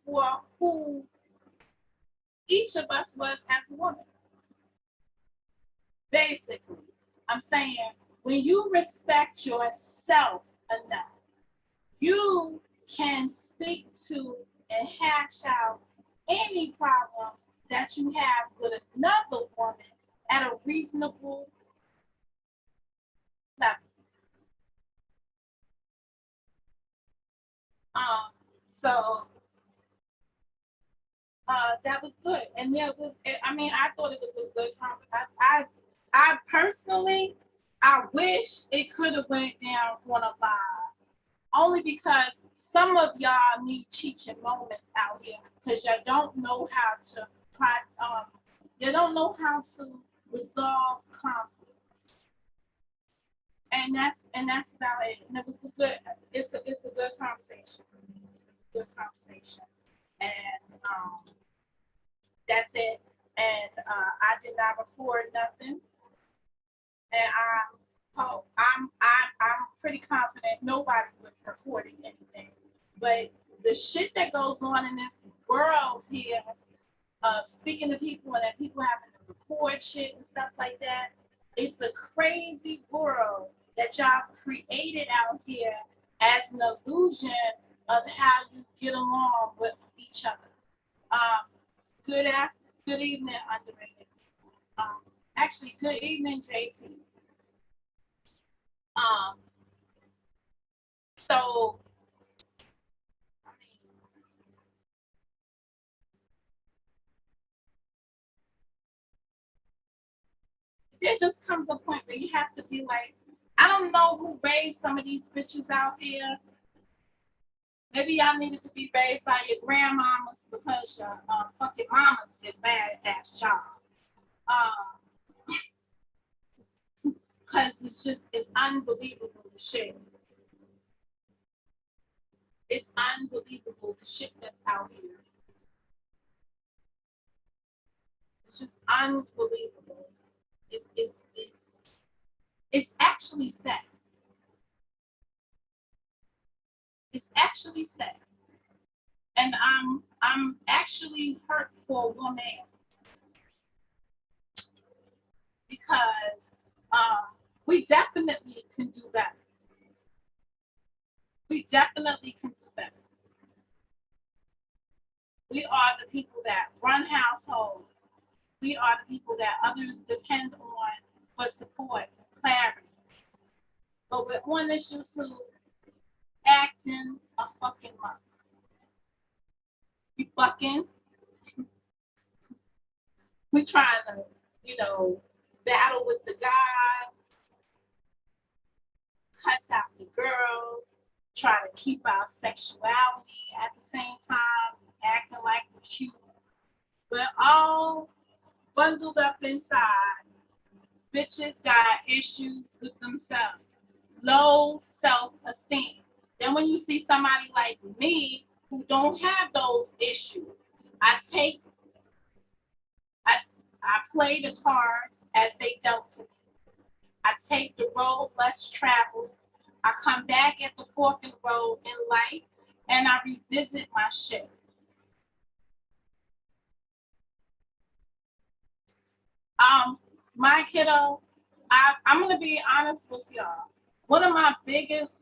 Speaker 1: for who each of us was as a woman. Basically, I'm saying when you respect yourself enough, you can speak to and hash out any problems that you have with another woman at a reasonable level. So that was good, and there was. I mean, I thought it was a good conversation. I personally, I wish it could have went down on a live, only because some of y'all need teaching moments out here because you don't know how to try. You don't know how to resolve conflicts, and that's about it. And it was a good. It's a good conversation. Good conversation, and that's it. And I did not record nothing, and I'm pretty confident nobody was recording anything. But the shit that goes on in this world here of speaking to people and then people having to record shit and stuff like that, it's a crazy world that y'all created out here as an illusion of how you get along with each other. Good evening, underrated. Actually, good evening, JT. So I mean, there just comes a point where you have to be like, I don't know who raised some of these bitches out here. Maybe y'all needed to be raised by your grandmamas because your fucking mamas did bad ass job. Because it's unbelievable the shit. It's unbelievable the shit that's out here. It's just unbelievable. It's actually sad. It's actually sad. And I'm actually hurt for a woman because we definitely can do better. We definitely can do better. We are the people that run households. We are the people that others depend on for support and clarity. But we're on this YouTube acting a fucking monk. We fucking. We trying to, battle with the guys, cuss out the girls, try to keep our sexuality at the same time, acting like we're cute. We're all bundled up inside. Bitches got issues with themselves, low self-esteem. Then when you see somebody like me who don't have those issues, I play the cards as they dealt to me. I take the road less traveled. I come back at the fork in the road in life and I revisit my shit. My kiddo, I'm gonna be honest with y'all. One of my biggest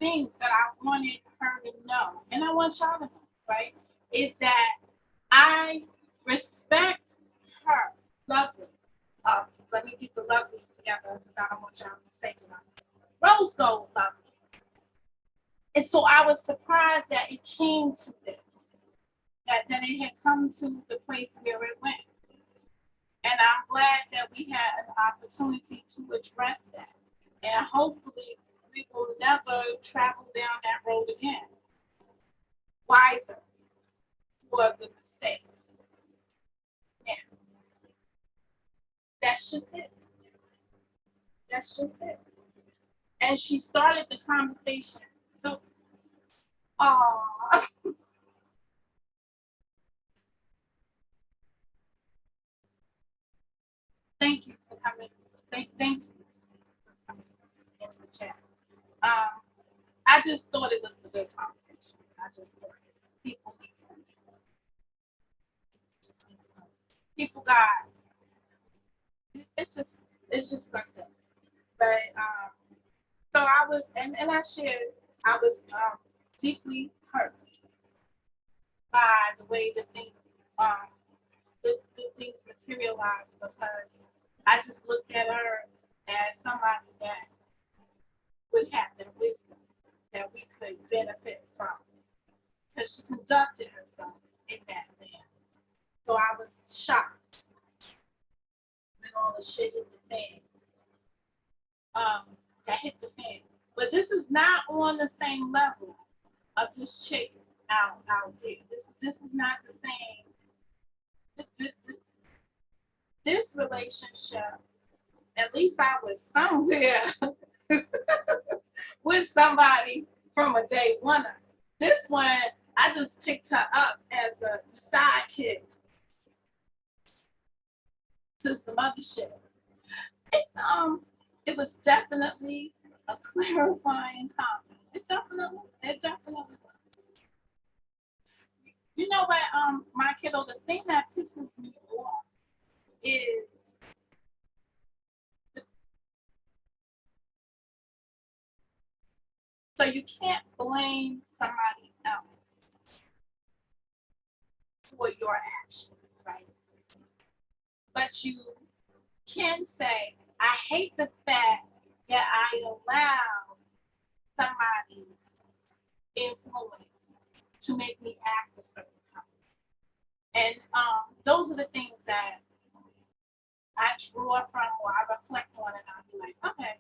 Speaker 1: things that I wanted her to know, and I want y'all to know, right, is that I respect her. Lovely. Let me get the lovelies together because I don't want y'all to say it. Rose gold lovely. And so I was surprised that it came to this, that it had come to the place where it went. And I'm glad that we had an opportunity to address that. And hopefully we will never travel down that road again. Wiser for the mistakes. Yeah. That's just it. That's just it. And she started the conversation. So, thank you for coming. Thank you for coming into the chat. I just thought it was a good conversation. I just thought people need to know. People got it's just fucked up. But so I was and I shared I was deeply hurt by the way the things materialized because I just looked at her as somebody that would have the wisdom that we could benefit from because she conducted herself in that manner. So I was shocked when all the shit hit the fan. That hit the fan. But this is not on the same level of this chick out there. This is not the same. This relationship, at least I was somewhere with somebody from a day one. This one, I just picked her up as a sidekick to some other shit. It was definitely a clarifying comment. It definitely was. You know what, my kiddo, the thing that pisses me off is so you can't blame somebody else for your actions, right? But you can say, I hate the fact that I allow somebody's influence to make me act a certain time. And those are the things that I draw from or I reflect on and I'll be like, okay,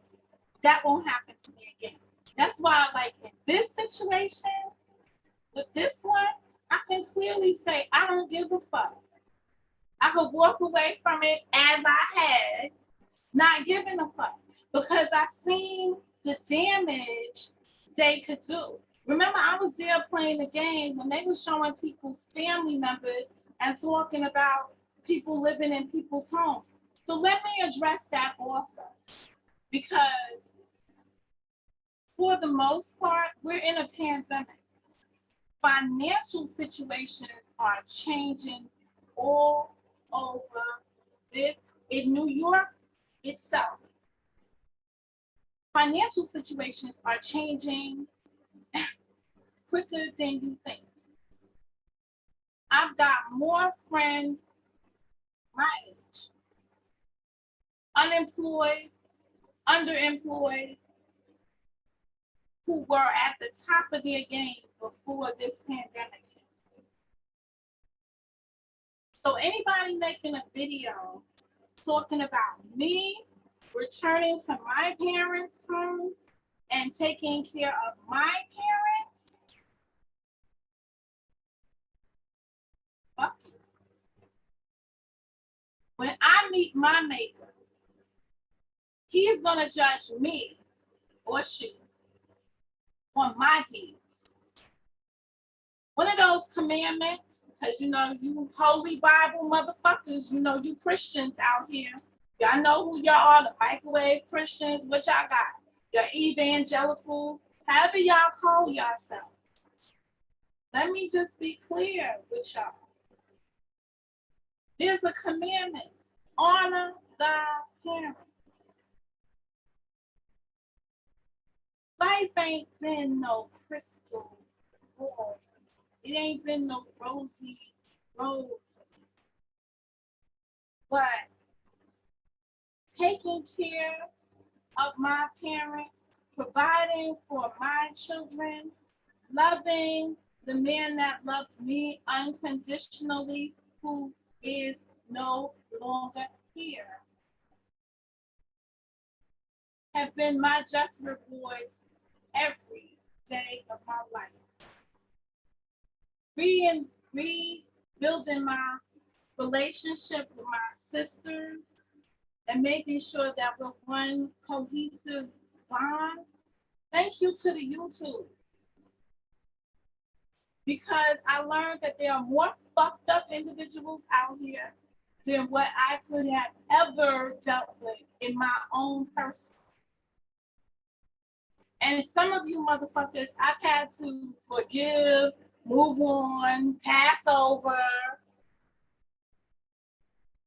Speaker 1: that won't happen to me again. That's why, like in this situation, with this one, I can clearly say I don't give a fuck. I could walk away from it as I had, not giving a fuck, because I seen the damage they could do. Remember, I was there playing the game when they were showing people's family members and talking about people living in people's homes. So let me address that also, because for the most part, we're in a pandemic. Financial situations are changing all over it. In New York itself, financial situations are changing quicker than you think. I've got more friends my age, unemployed, underemployed, who were at the top of their game before this pandemic hit. So anybody making a video talking about me returning to my parents' home and taking care of my parents, fuck you. When I meet my maker, he's gonna judge me or she on my deeds. One of those commandments, because you know, you holy Bible motherfuckers, you know, you Christians out here, y'all know who y'all are, the microwave Christians, what y'all got? Your evangelicals, however y'all call yourselves. Let me just be clear with y'all. There's a commandment: honor thy parents. Life ain't been no crystal ball for me. It ain't been no rosy road for me. But taking care of my parents, providing for my children, loving the man that loved me unconditionally, who is no longer here, have been my just rewards every day of my life. Rebuilding my relationship with my sisters and making sure that we're one cohesive bond. Thank you to the YouTube. Because I learned that there are more fucked up individuals out here than what I could have ever dealt with in my own person. And some of you motherfuckers, I've had to forgive, move on, pass over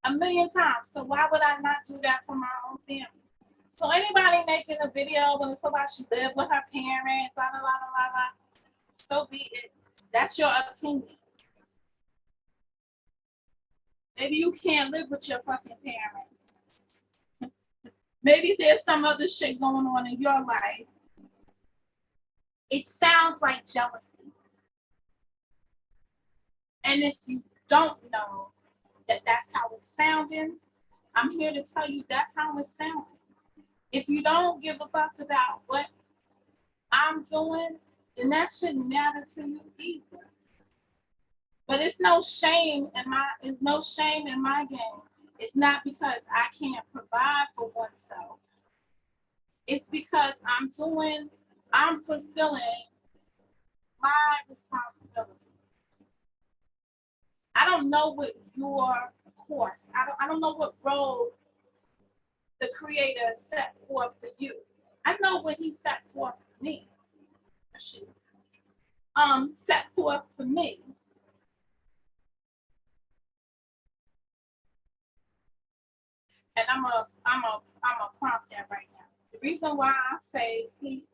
Speaker 1: a million times. So why would I not do that for my own family? So anybody making a video when it's about she lived with her parents, blah, blah, blah, blah, blah, so be it. That's your opinion. Maybe you can't live with your fucking parents. Maybe there's some other shit going on in your life. It sounds like jealousy. And if you don't know that that's how it's sounding, I'm here to tell you that's how it's sounding. If you don't give a fuck about what I'm doing, then that shouldn't matter to you either. But it's no shame in my game. It's not because I can't provide for oneself. It's because I'm fulfilling my responsibility. I don't know what your course, I don't know what road the creator set forth for you. I know what he set forth for me. Set forth for me. And I'm a prompt that right now. The reason why I say he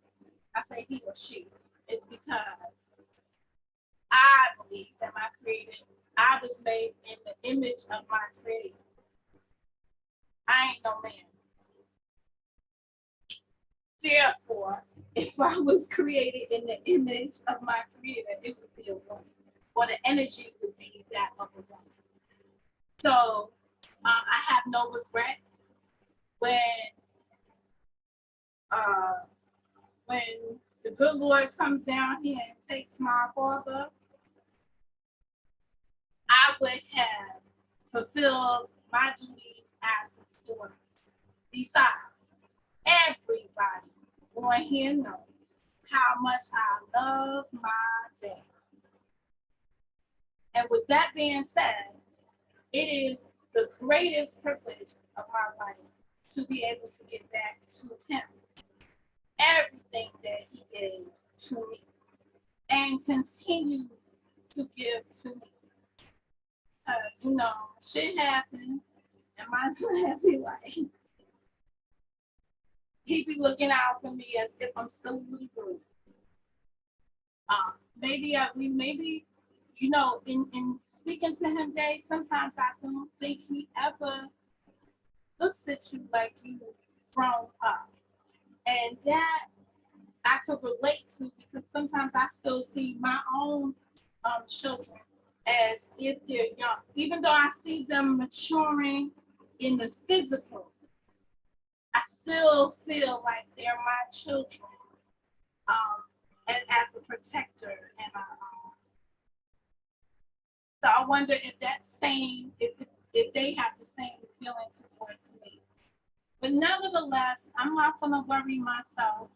Speaker 1: or she is because I believe that I was made in the image of my creator. I ain't no man. Therefore, if I was created in the image of my creator, it would be a woman, or the energy would be that of a woman. So I have no regrets when When the good Lord comes down here and takes my father, I would have fulfilled my duties as his daughter. Besides, everybody on here knows how much I love my dad. And with that being said, it is the greatest privilege of my life to be able to get back to him everything that he gave to me and continues to give to me. Because, you know, shit happens and my dad be like, he be looking out for me as if I'm still a little girl. Maybe, you know, in speaking to him, Dave, sometimes I don't think he ever looks at you like you grown up. And that I could relate to because sometimes I still see my own children as if they're young. Even though I see them maturing in the physical, I still feel like they're my children and as a protector. And so I wonder if that same, if they have the same feeling towards me. But nevertheless, I'm not going to worry myself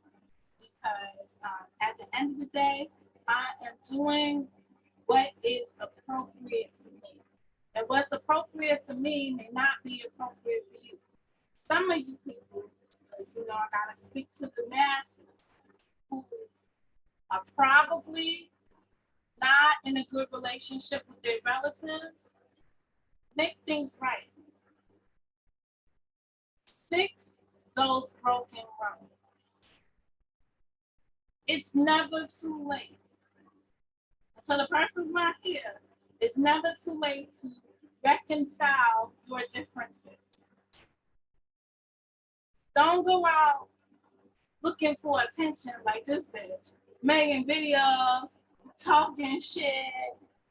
Speaker 1: because at the end of the day, I am doing what is appropriate for me. And what's appropriate for me may not be appropriate for you. Some of you people, because you know, I got to speak to the masses who are probably not in a good relationship with their relatives. Make things right. Fix those broken roads. It's never too late. Until the person's not here, it's never too late to reconcile your differences. Don't go out looking for attention like this bitch, making videos, talking shit,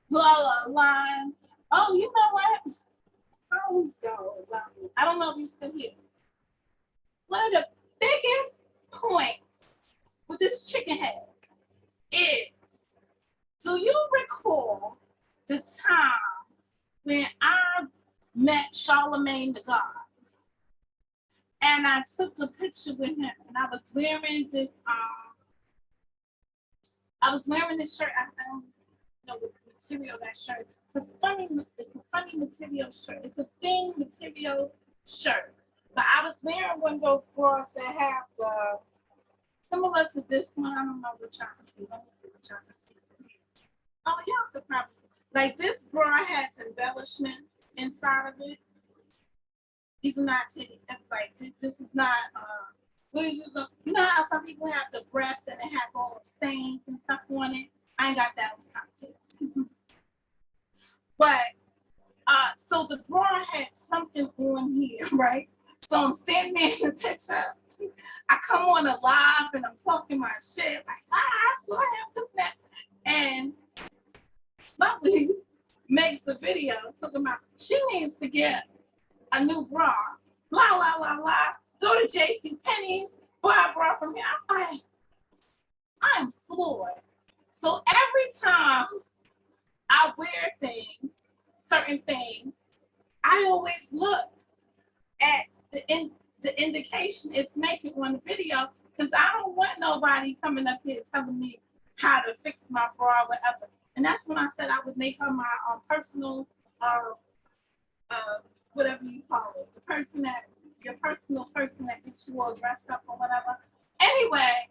Speaker 1: blah, blah, blah. Oh, you know what? I don't know if you're still here. One of the biggest points with this chicken head is, do you recall the time when I met Charlemagne the God? And I took a picture with him, and I was wearing this shirt. I don't know what material that shirt. It's a funny material shirt. It's a thin material shirt. But I was wearing one of those bras that have the similar to this one. I don't know what y'all can see. Let me see what y'all can see. Oh, y'all could probably see. Like this bra has embellishments inside of it. These are not titties. Like this is not. You know how some people have the breasts and it has all the stains and stuff on it. I ain't got that content. But so the bra had something on here, right? So I'm standing there in the picture. I come on a live and I'm talking my shit, like, I saw him, that. And Lovely makes a video talking about she needs to get a new bra. Blah, blah, blah, blah. Go to JCPenney's, buy a bra from here. I'm like, I'm floored. So every time I wear things, certain things, I always look at the indication it's making on the video because I don't want nobody coming up here telling me how to fix my bra or whatever. And that's when I said I would make her my personal, whatever you call it, your personal person that gets you all dressed up or whatever. Anyway,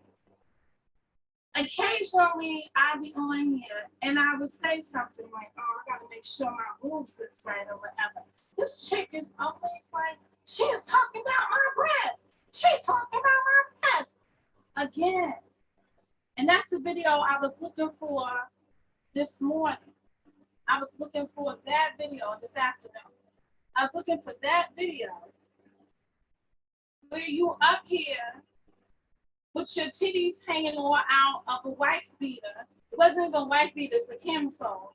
Speaker 1: occasionally I'd be on here and I would say something like, oh, I gotta make sure my boobs is right or whatever. This chick is always like, she is talking about my breast. She's talking about my breast. Again. And that's the video I was looking for this morning. I was looking for that video this afternoon. I was looking for that video where you up here with your titties hanging all out of a wife beater. It wasn't even a wife beater, it's a camisole.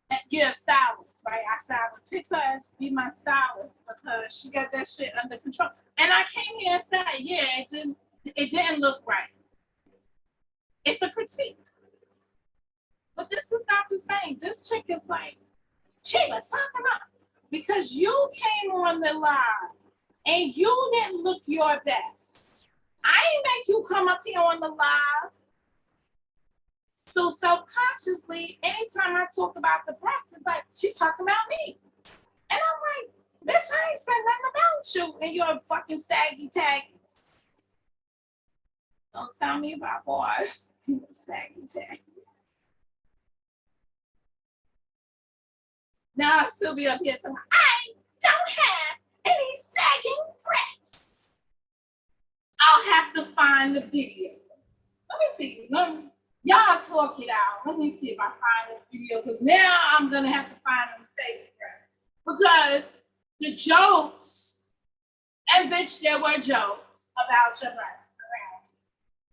Speaker 1: And you're a stylist, right? I said I would pick her as be my stylist because she got that shit under control. And I came here and said, yeah, it It didn't look right. It's a critique. But this is not the same. This chick is like, she was talking about, because you came on the live and you didn't look your best. I ain't make you come up here on the live. So subconsciously, anytime I talk about the breast, it's like, she's talking about me. And I'm like, bitch, I ain't said nothing about you and your fucking saggy taggy. Don't tell me about boys. Saggy taggy. Now I'll still be up here telling I don't have any sagging breasts. I'll have to find the video. Let me see. Y'all talk it out. Let me see if I find this video, because now I'm gonna have to find them sagging breasts. Because the jokes, and bitch, there were jokes about your breasts around.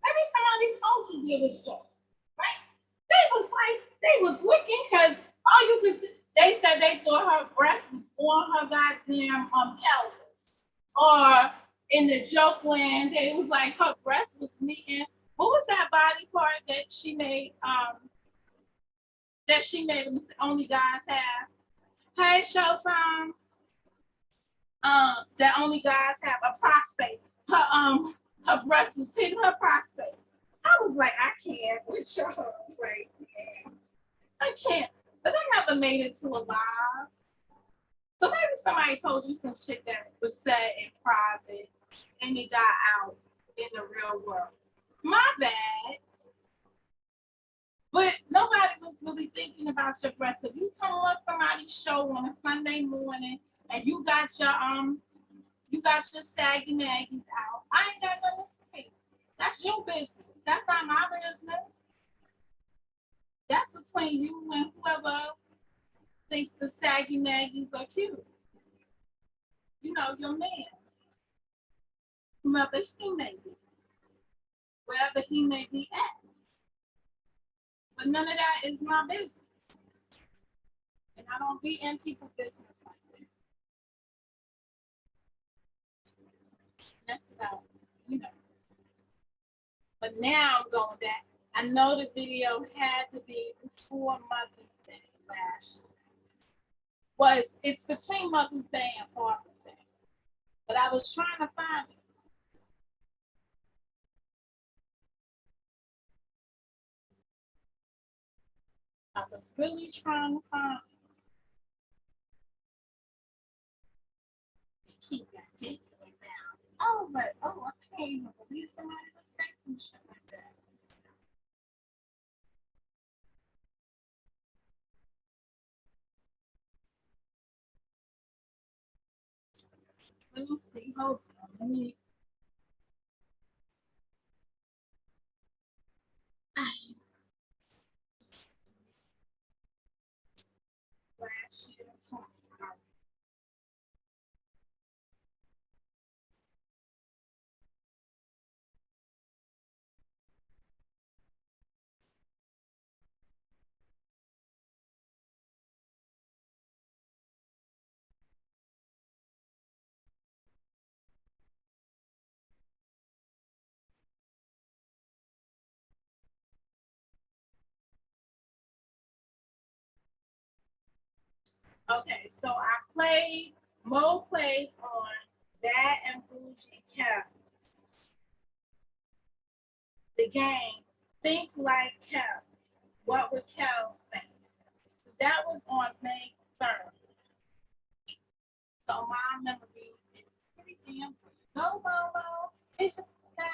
Speaker 1: Maybe somebody told you there was jokes, right? They was looking, because all you could see, they said they thought her breast was on her goddamn pelvis. Or in the joke land, they was like her breast was meeting. What was that body part that she made? Only guys have. Hey, Showtime. That only guys have a prostate. Her breast was hitting her prostate. I was like, I can't with y'all right now. I can't. But I never made it to a live. So maybe somebody told you some shit that was said in private and it got out in the real world. My bad. But nobody was really thinking about your breasts. If you come on somebody's show on a Sunday morning and you got your saggy maggies out, I ain't got nothing to say. That's your business. That's not my business. That's between you and whoever thinks the saggy maggies are cute. You know, your man. Whoever he may be. Wherever he may be at. But none of that is my business. And I don't be in people's business like that. That's about, you know. But now I'm going back. I know the video had to be before Mother's Day last year. It's between Mother's Day and Father's Day. But I was trying to find it. I was really trying to find it. Keep that taking it down. Oh, but I can't even believe somebody was saying shit like that. Let me see. Hold on. Let me. Last year, 20. Okay, so I played, Mo plays on Bad and Bougie Kel. The game, Think Like Kel. What would Kel think? So that was on May 3rd. So my memory is pretty damn good. Go, Momo. It's your thing.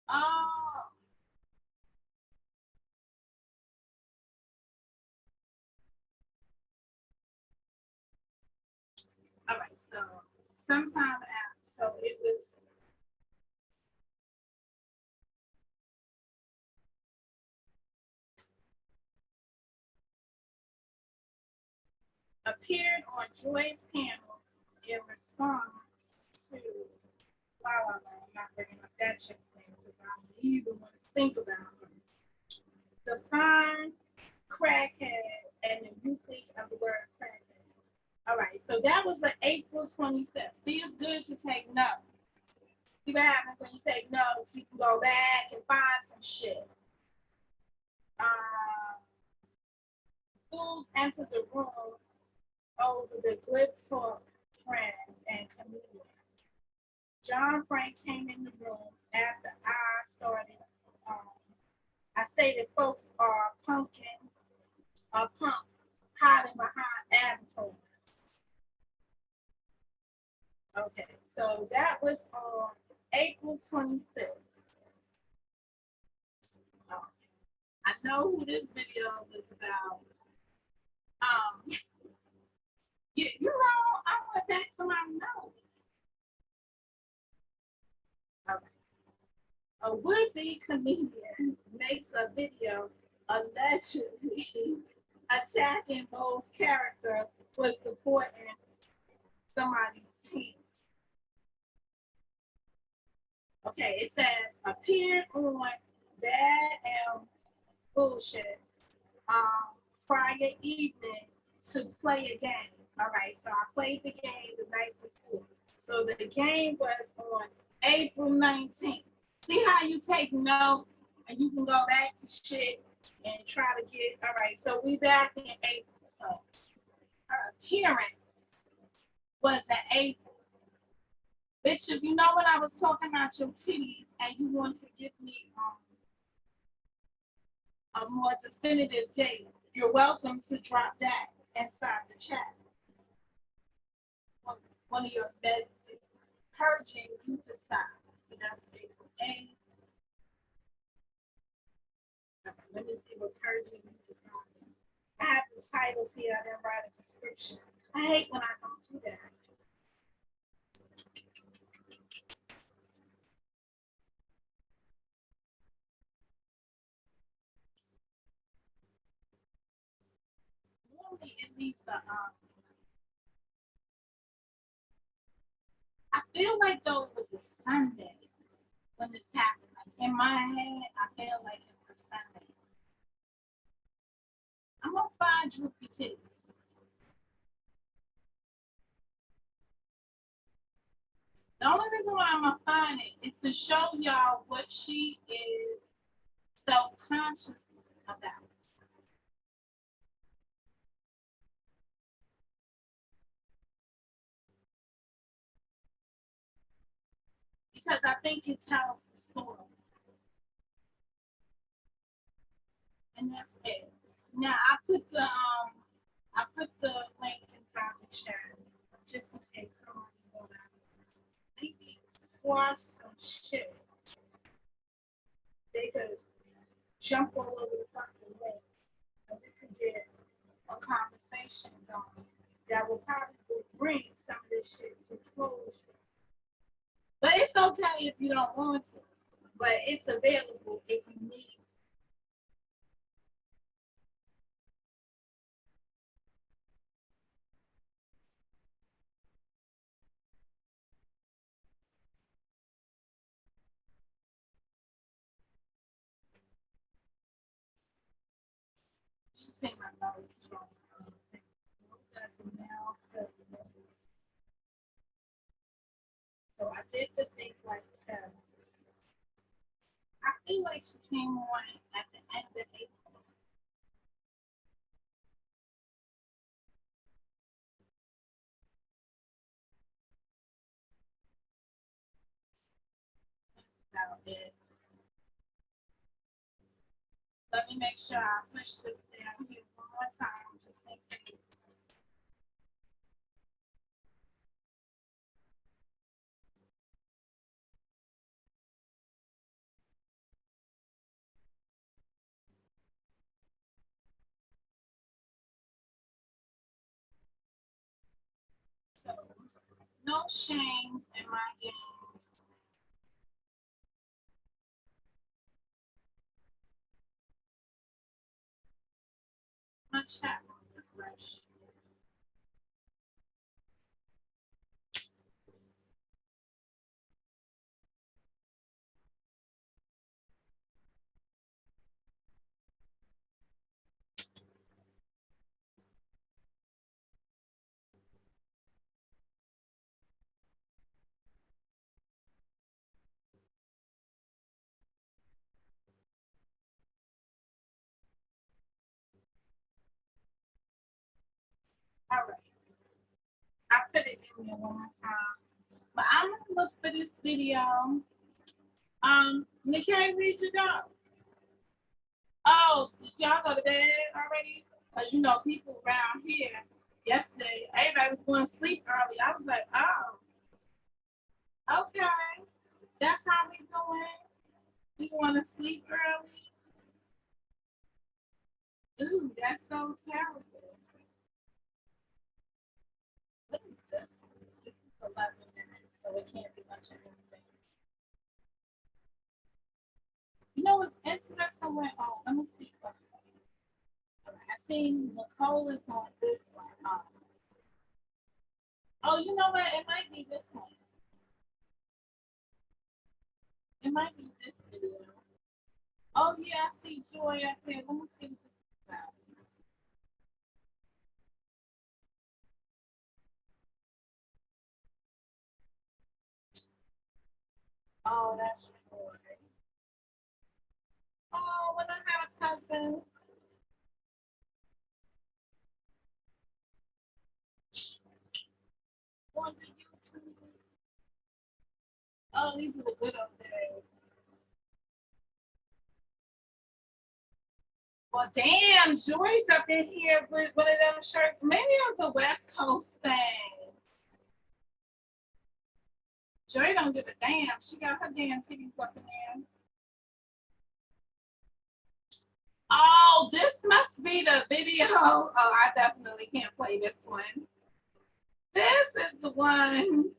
Speaker 1: Oh. All right, so sometime after, so it was appeared on Joy's panel in response to, I'm not bringing up that chick thing because I don't even want to think about her. Define crackhead and the usage of the word crackhead. All right, so that was on April 25th. See, it's good to take notes. See what happens when you take notes. You can go back and find some shit. Fools enter the room over the glib talk friends and comedian. John Frank came in the room after I started. I stated folks are punks hiding behind avatars. Okay, so that was on April 26th. I know who this video was about. You know, I went back to my notes. Okay. A would-be comedian makes a video allegedly attacking Bo's character for supporting somebody's team. Okay, it says appeared on Bad and Bullshit Friday evening to play a game. All right, so I played the game the night before. So the game was on April 19th. See how you take notes and you can go back to shit and try to get, all right, so we back in April. So her appearance was in April. Bitch, if you know when I was talking about your titties and you want to give me a more definitive date, you're welcome to drop that inside the chat. One of your best purging you decide. So that's April 8th. Okay, let me see what purging you decide. I have the titles here, I didn't write a description. I hate when I don't do that. Normally it needs to I feel like though it was a Sunday when this happened. Like in my head, I feel like it's a Sunday. I'm gonna find droopy titties. The only reason why I'm gonna find it is to show y'all what she is self-conscious about. Because I think it tells the story. And that's it. Now I put the link inside the chat just in case somebody wanna maybe squash some shit. They could jump all over the fucking link and we could get a conversation going that will probably bring some of this shit to closure. But it's okay if you don't want to. But it's available if you need. Just see my notes from now. So I did the thing like I feel like she came on at the end of April. That'll be it. Let me make sure I push this down here one more time just in case. So no shames in my games. My chat will refresh. All right. I put it in there one more time. But I'm gonna look for this video. Nikkei, where'd you go? Oh, did y'all go to bed already? Because you know, people around here yesterday, everybody was going to sleep early. I was like, oh, okay. That's how we doing. We want to sleep early. Ooh, that's so terrible. What is this? This is 11 minutes, so it can't be much of anything. You know what's interesting? When, oh, let me see. I seen Nicole is on this one. Oh, you know what? It might be this one. It might be this video. Oh, yeah, I see Joy up here. Let me see what this is about. Oh, that's Joy. Oh, when I have a cousin. On the YouTube. Oh, these are the good old days. Well, damn, Joy's up in here with one of them shirts. Maybe it was a West Coast thing. Joy don't give a damn. She got her damn titties up in there. Oh, this must be the video. Oh, I definitely can't play this one. This is the one.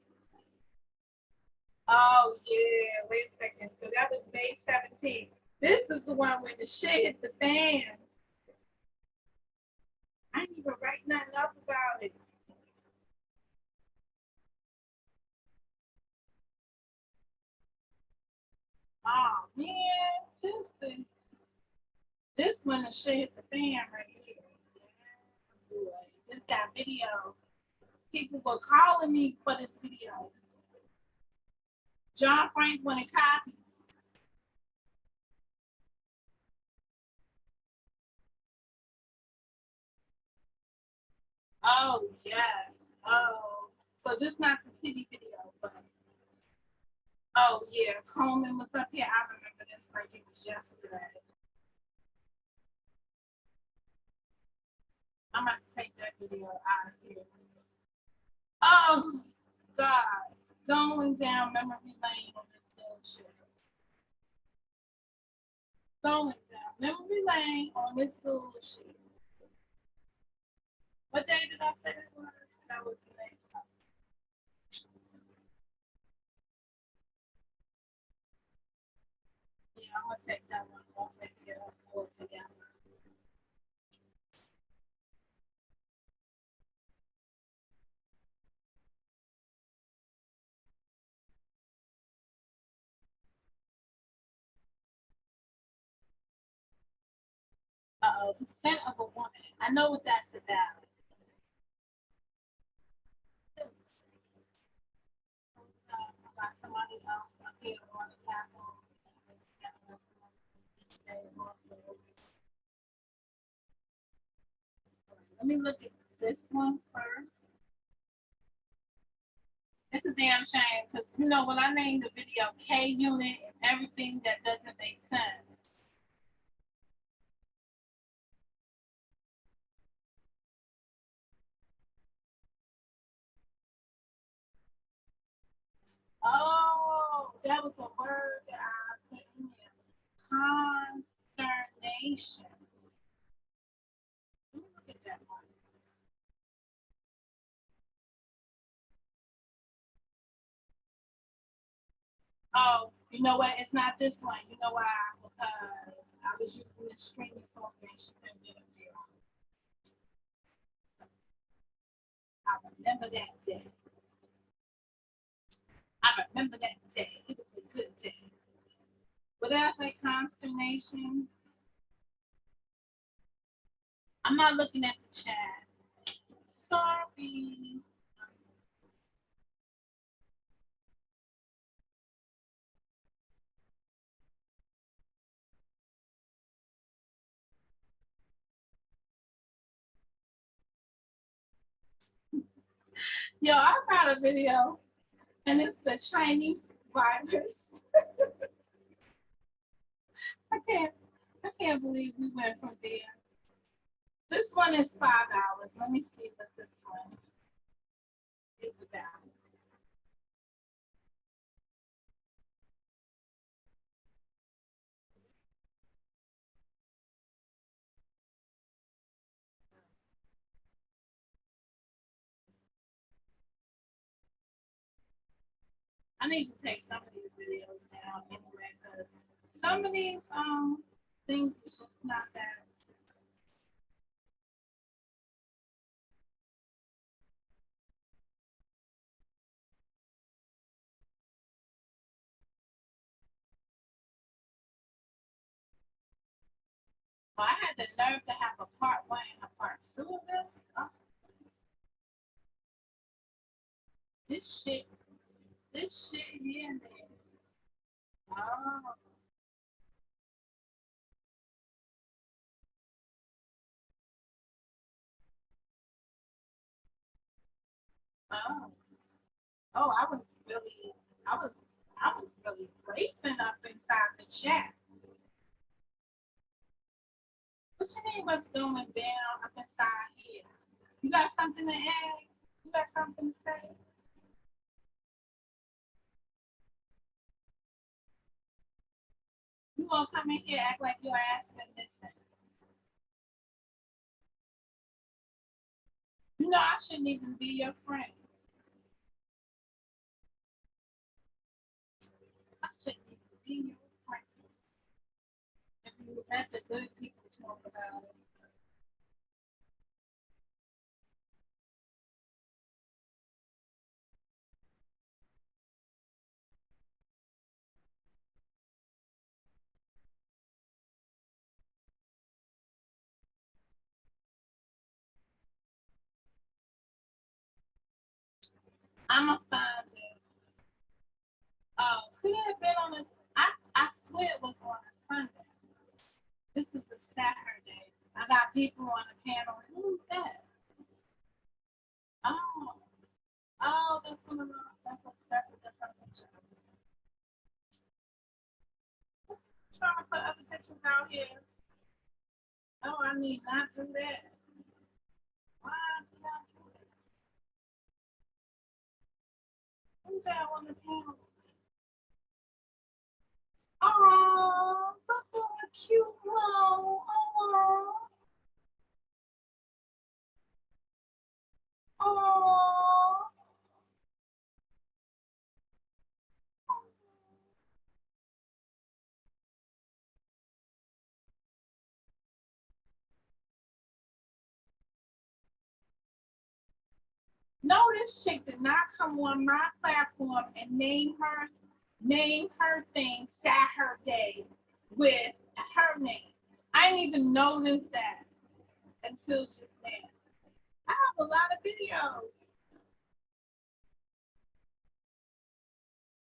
Speaker 1: Oh, yeah. Wait a second. So that was May 17th. This is the one where the shit hit the fan. I didn't even write nothing up about it. Oh, man. This one, the shit hit the fan right here. Yeah, boy. This got video. People were calling me for this video. John Frank wanted copies. Oh, yes. Oh. So this not the TV video, but oh yeah, Coleman was up here. I remember this like it was yesterday. I'm about to take that video out of here. Oh God, going down memory lane on this bullshit. Going down memory lane on this bullshit. What day did I say it was? That was the next time. Yeah, I'm gonna take that one off and get it all together. Uh-oh, the scent of a woman. I know what that's about. By somebody else up here on the platform. Let me look at this one first. It's a damn shame because you know when I named the video K unit and everything that doesn't make sense. Oh, that was a word that I put in here. Consternation. Let me look at that one. Oh, you know what? It's not this one. You know why? Because I was using this streaming software and she couldn't get a deal. I remember that day. I remember that day. It was a good day. What did I say? Consternation. I'm not looking at the chat. Sorry. Yo, I got a video, and it's the Chinese virus. I can't, I can't believe we went from there. This one is $5. Let me see what this one is about. I need to take some of these videos down anyway, because some of these things is just not that. Well, I had the nerve to have a part one and a part two of this. Oh, this shit, this shit here and there. Oh, oh, oh! I was, I was really racing up inside the chat. What you mean? What's going down up inside here? You got something to add? You got something to say? You gonna come in here act like your ass been missing? You know I shouldn't even be your friend. I shouldn't even be your friend. If you let the good people talk about it. I'ma find it. Oh, could it have been on a I swear it was on a Sunday. This is a Saturday. I got people on the panel. Who's that? Oh, oh, that's one of those. That's a different picture. I'm trying to put other pictures out here. Oh, I need not do that. Why did I do that? Who's that on the panel? Oh, look at the cute roll. Oh, oh. No, this chick did not come on my platform and name her thing Saturday with her name. I didn't even notice that until just now. I have a lot of videos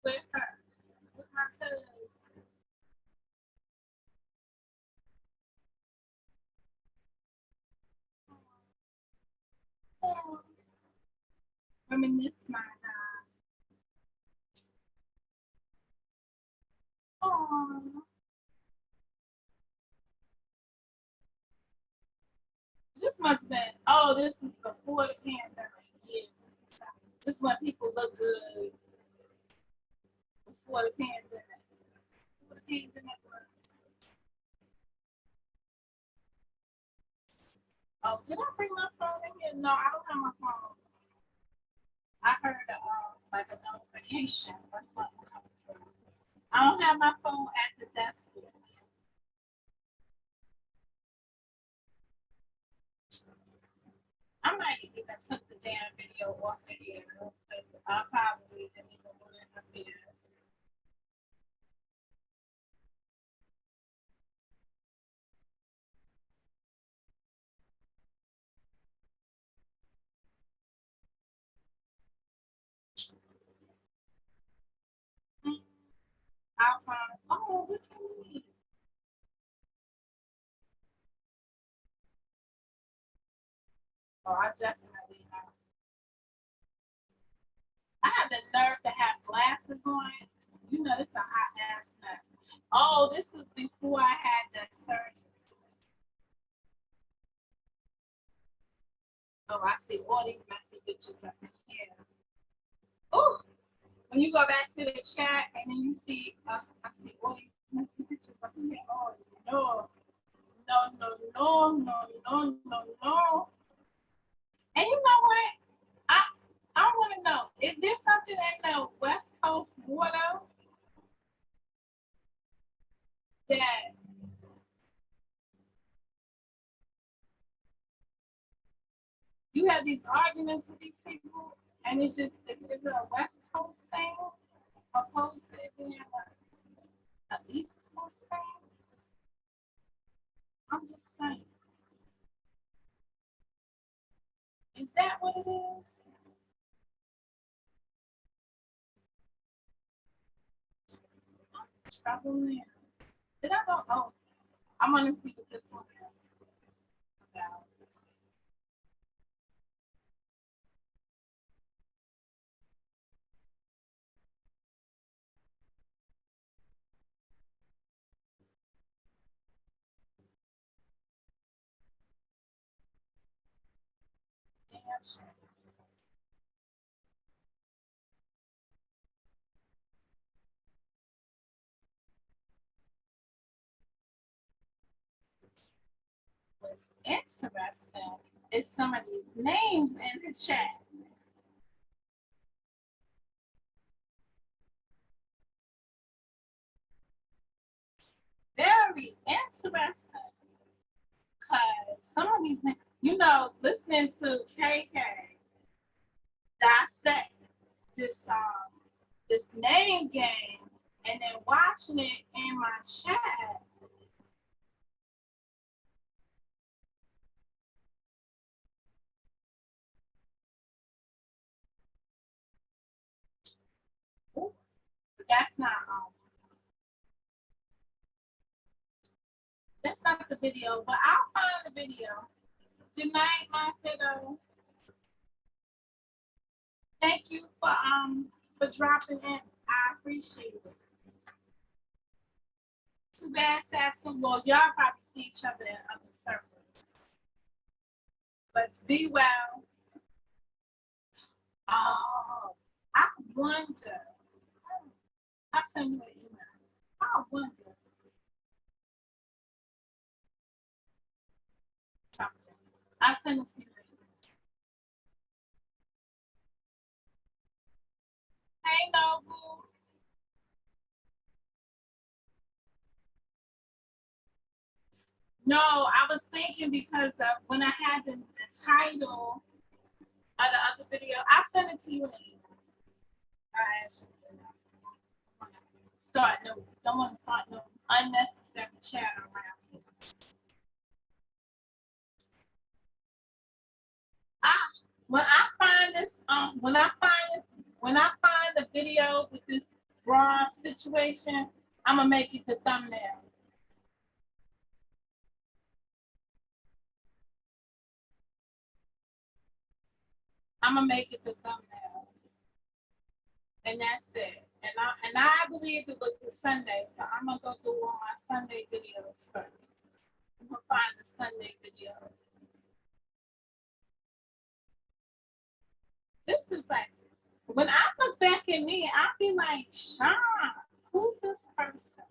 Speaker 1: with her, with my cousin. Oh, reminisce my time. Oh, this must have been, oh, this is before the pandemic. Yeah. This is when people look good before the pandemic. Before the pandemic was. Oh, did I bring my phone in here? No, I don't have my phone. I heard like a notification or something coming through. I don't have my phone at the desk yet. I might even took the damn video off of here because I probably didn't even want it up here. I'll find. Oh, what do you mean? Oh, I definitely know. the nerve to have glasses on. You know, this is a hot ass mess. Oh, this is before I had that surgery. Oh, I see all these messy bitches up in here. Oh, when you go back to the chat and then you see, I see all these messy bitches up in here. Oh, no. No, no, no, no, no, no, no. And you know what? I want to know, is there something in the West Coast water that you have these arguments with these people and it just is it a West Coast thing opposed to it being an East Coast thing? I'm just saying. Is that what it is? Trouble there. Did I go? Oh, I want to see what this one is about. Damn shit. What's interesting is some of these names in the chat. Very interesting. Because some of these, you know, listening to KK dissect this name game and then watching it in my chat. Ooh, but that's not the video, but I'll find the video. Good night, my kiddo. Thank you for dropping in. I appreciate it. Too bad, Sassy. Well, y'all probably see each other in other circles. But be well. Oh, I wonder. I'll send you an email. I wonder. I'll send it to you. Hey, Noble. No, I was thinking because when I had the title of the other video, I'll send it to you in an email. I actually don't want to start no unnecessary chat around here. When I find the video with this bra situation, I'm gonna make it the thumbnail. I'm gonna make it the thumbnail, and that's it. And I believe it was the Sunday, so I'm gonna go through all my Sunday videos first. I'm gonna find the Sunday videos. This is like when I look back at me, I be like, Sean, who's this person?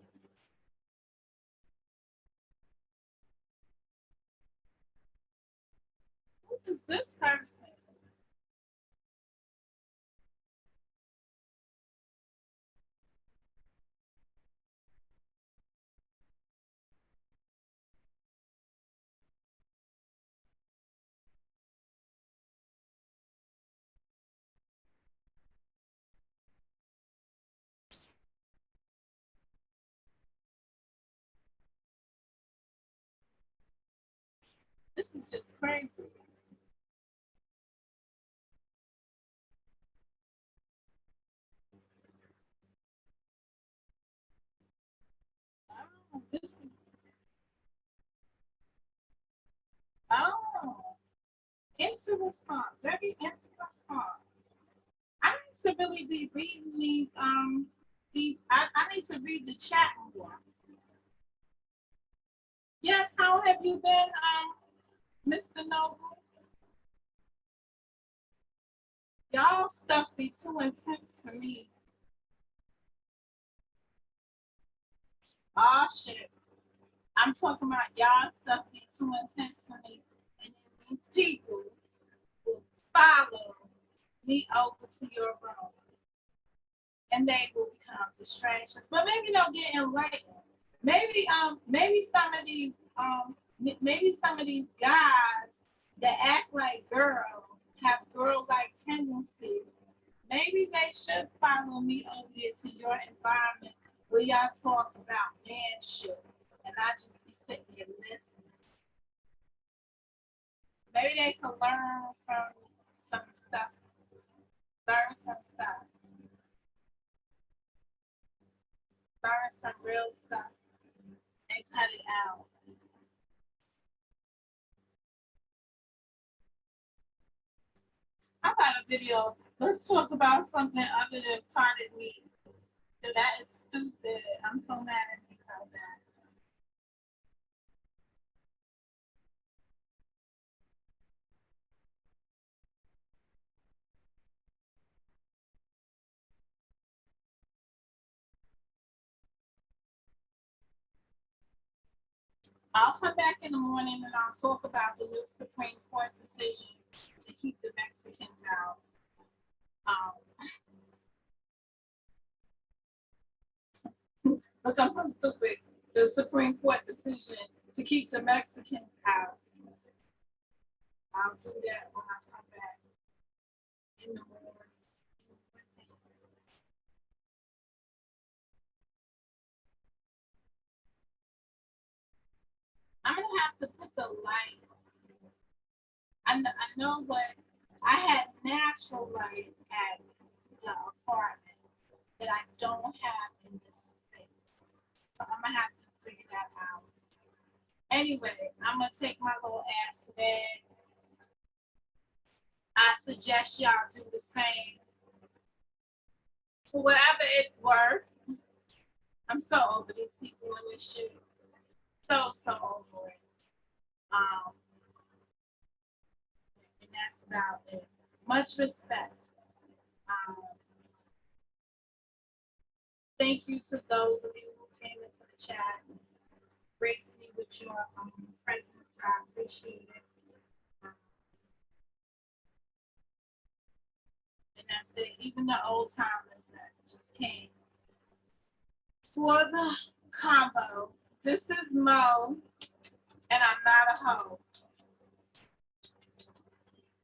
Speaker 1: Who is this person? This is just crazy. Oh, oh, interesting. Very interesting. I need to really be reading these. I need to read the chat more. Yes, how have you been, Mr. Noble? Y'all stuff be too intense for me. Oh shit. I'm talking about y'all stuff be too intense for me. And then these people will follow me over to your room. And they will become distractions. But maybe they'll get enlightened. Maybe maybe some of these guys that act like girls have girl-like tendencies. Maybe they should follow me over there to your environment where y'all talk about man shit and I just be sitting here listening. Maybe they can learn from some stuff. Learn some stuff. Learn some real stuff and cut it out. I got a video. Let's talk about something other than potted meat. That is stupid. I'm so mad at me about that. I'll come back in the morning and I'll talk about the new Supreme Court decision to keep the Mexicans out. Look, I'm so stupid. The Supreme Court decision to keep the Mexicans out. I'll do that when I come back in the morning. I'm gonna have to put the light. I know what I had natural light at the apartment that I don't have in this space. So I'm gonna have to figure that out. Anyway, I'm gonna take my little ass to bed. I suggest y'all do the same. For whatever it's worth. I'm so over these people and this shit. So over it. And that's about it. Much respect. Thank you to those of you who came into the chat. Grace me with your presence. I appreciate it. And that's it. Even the old timers that just came for the combo. This is Mo, and I'm not a hoe.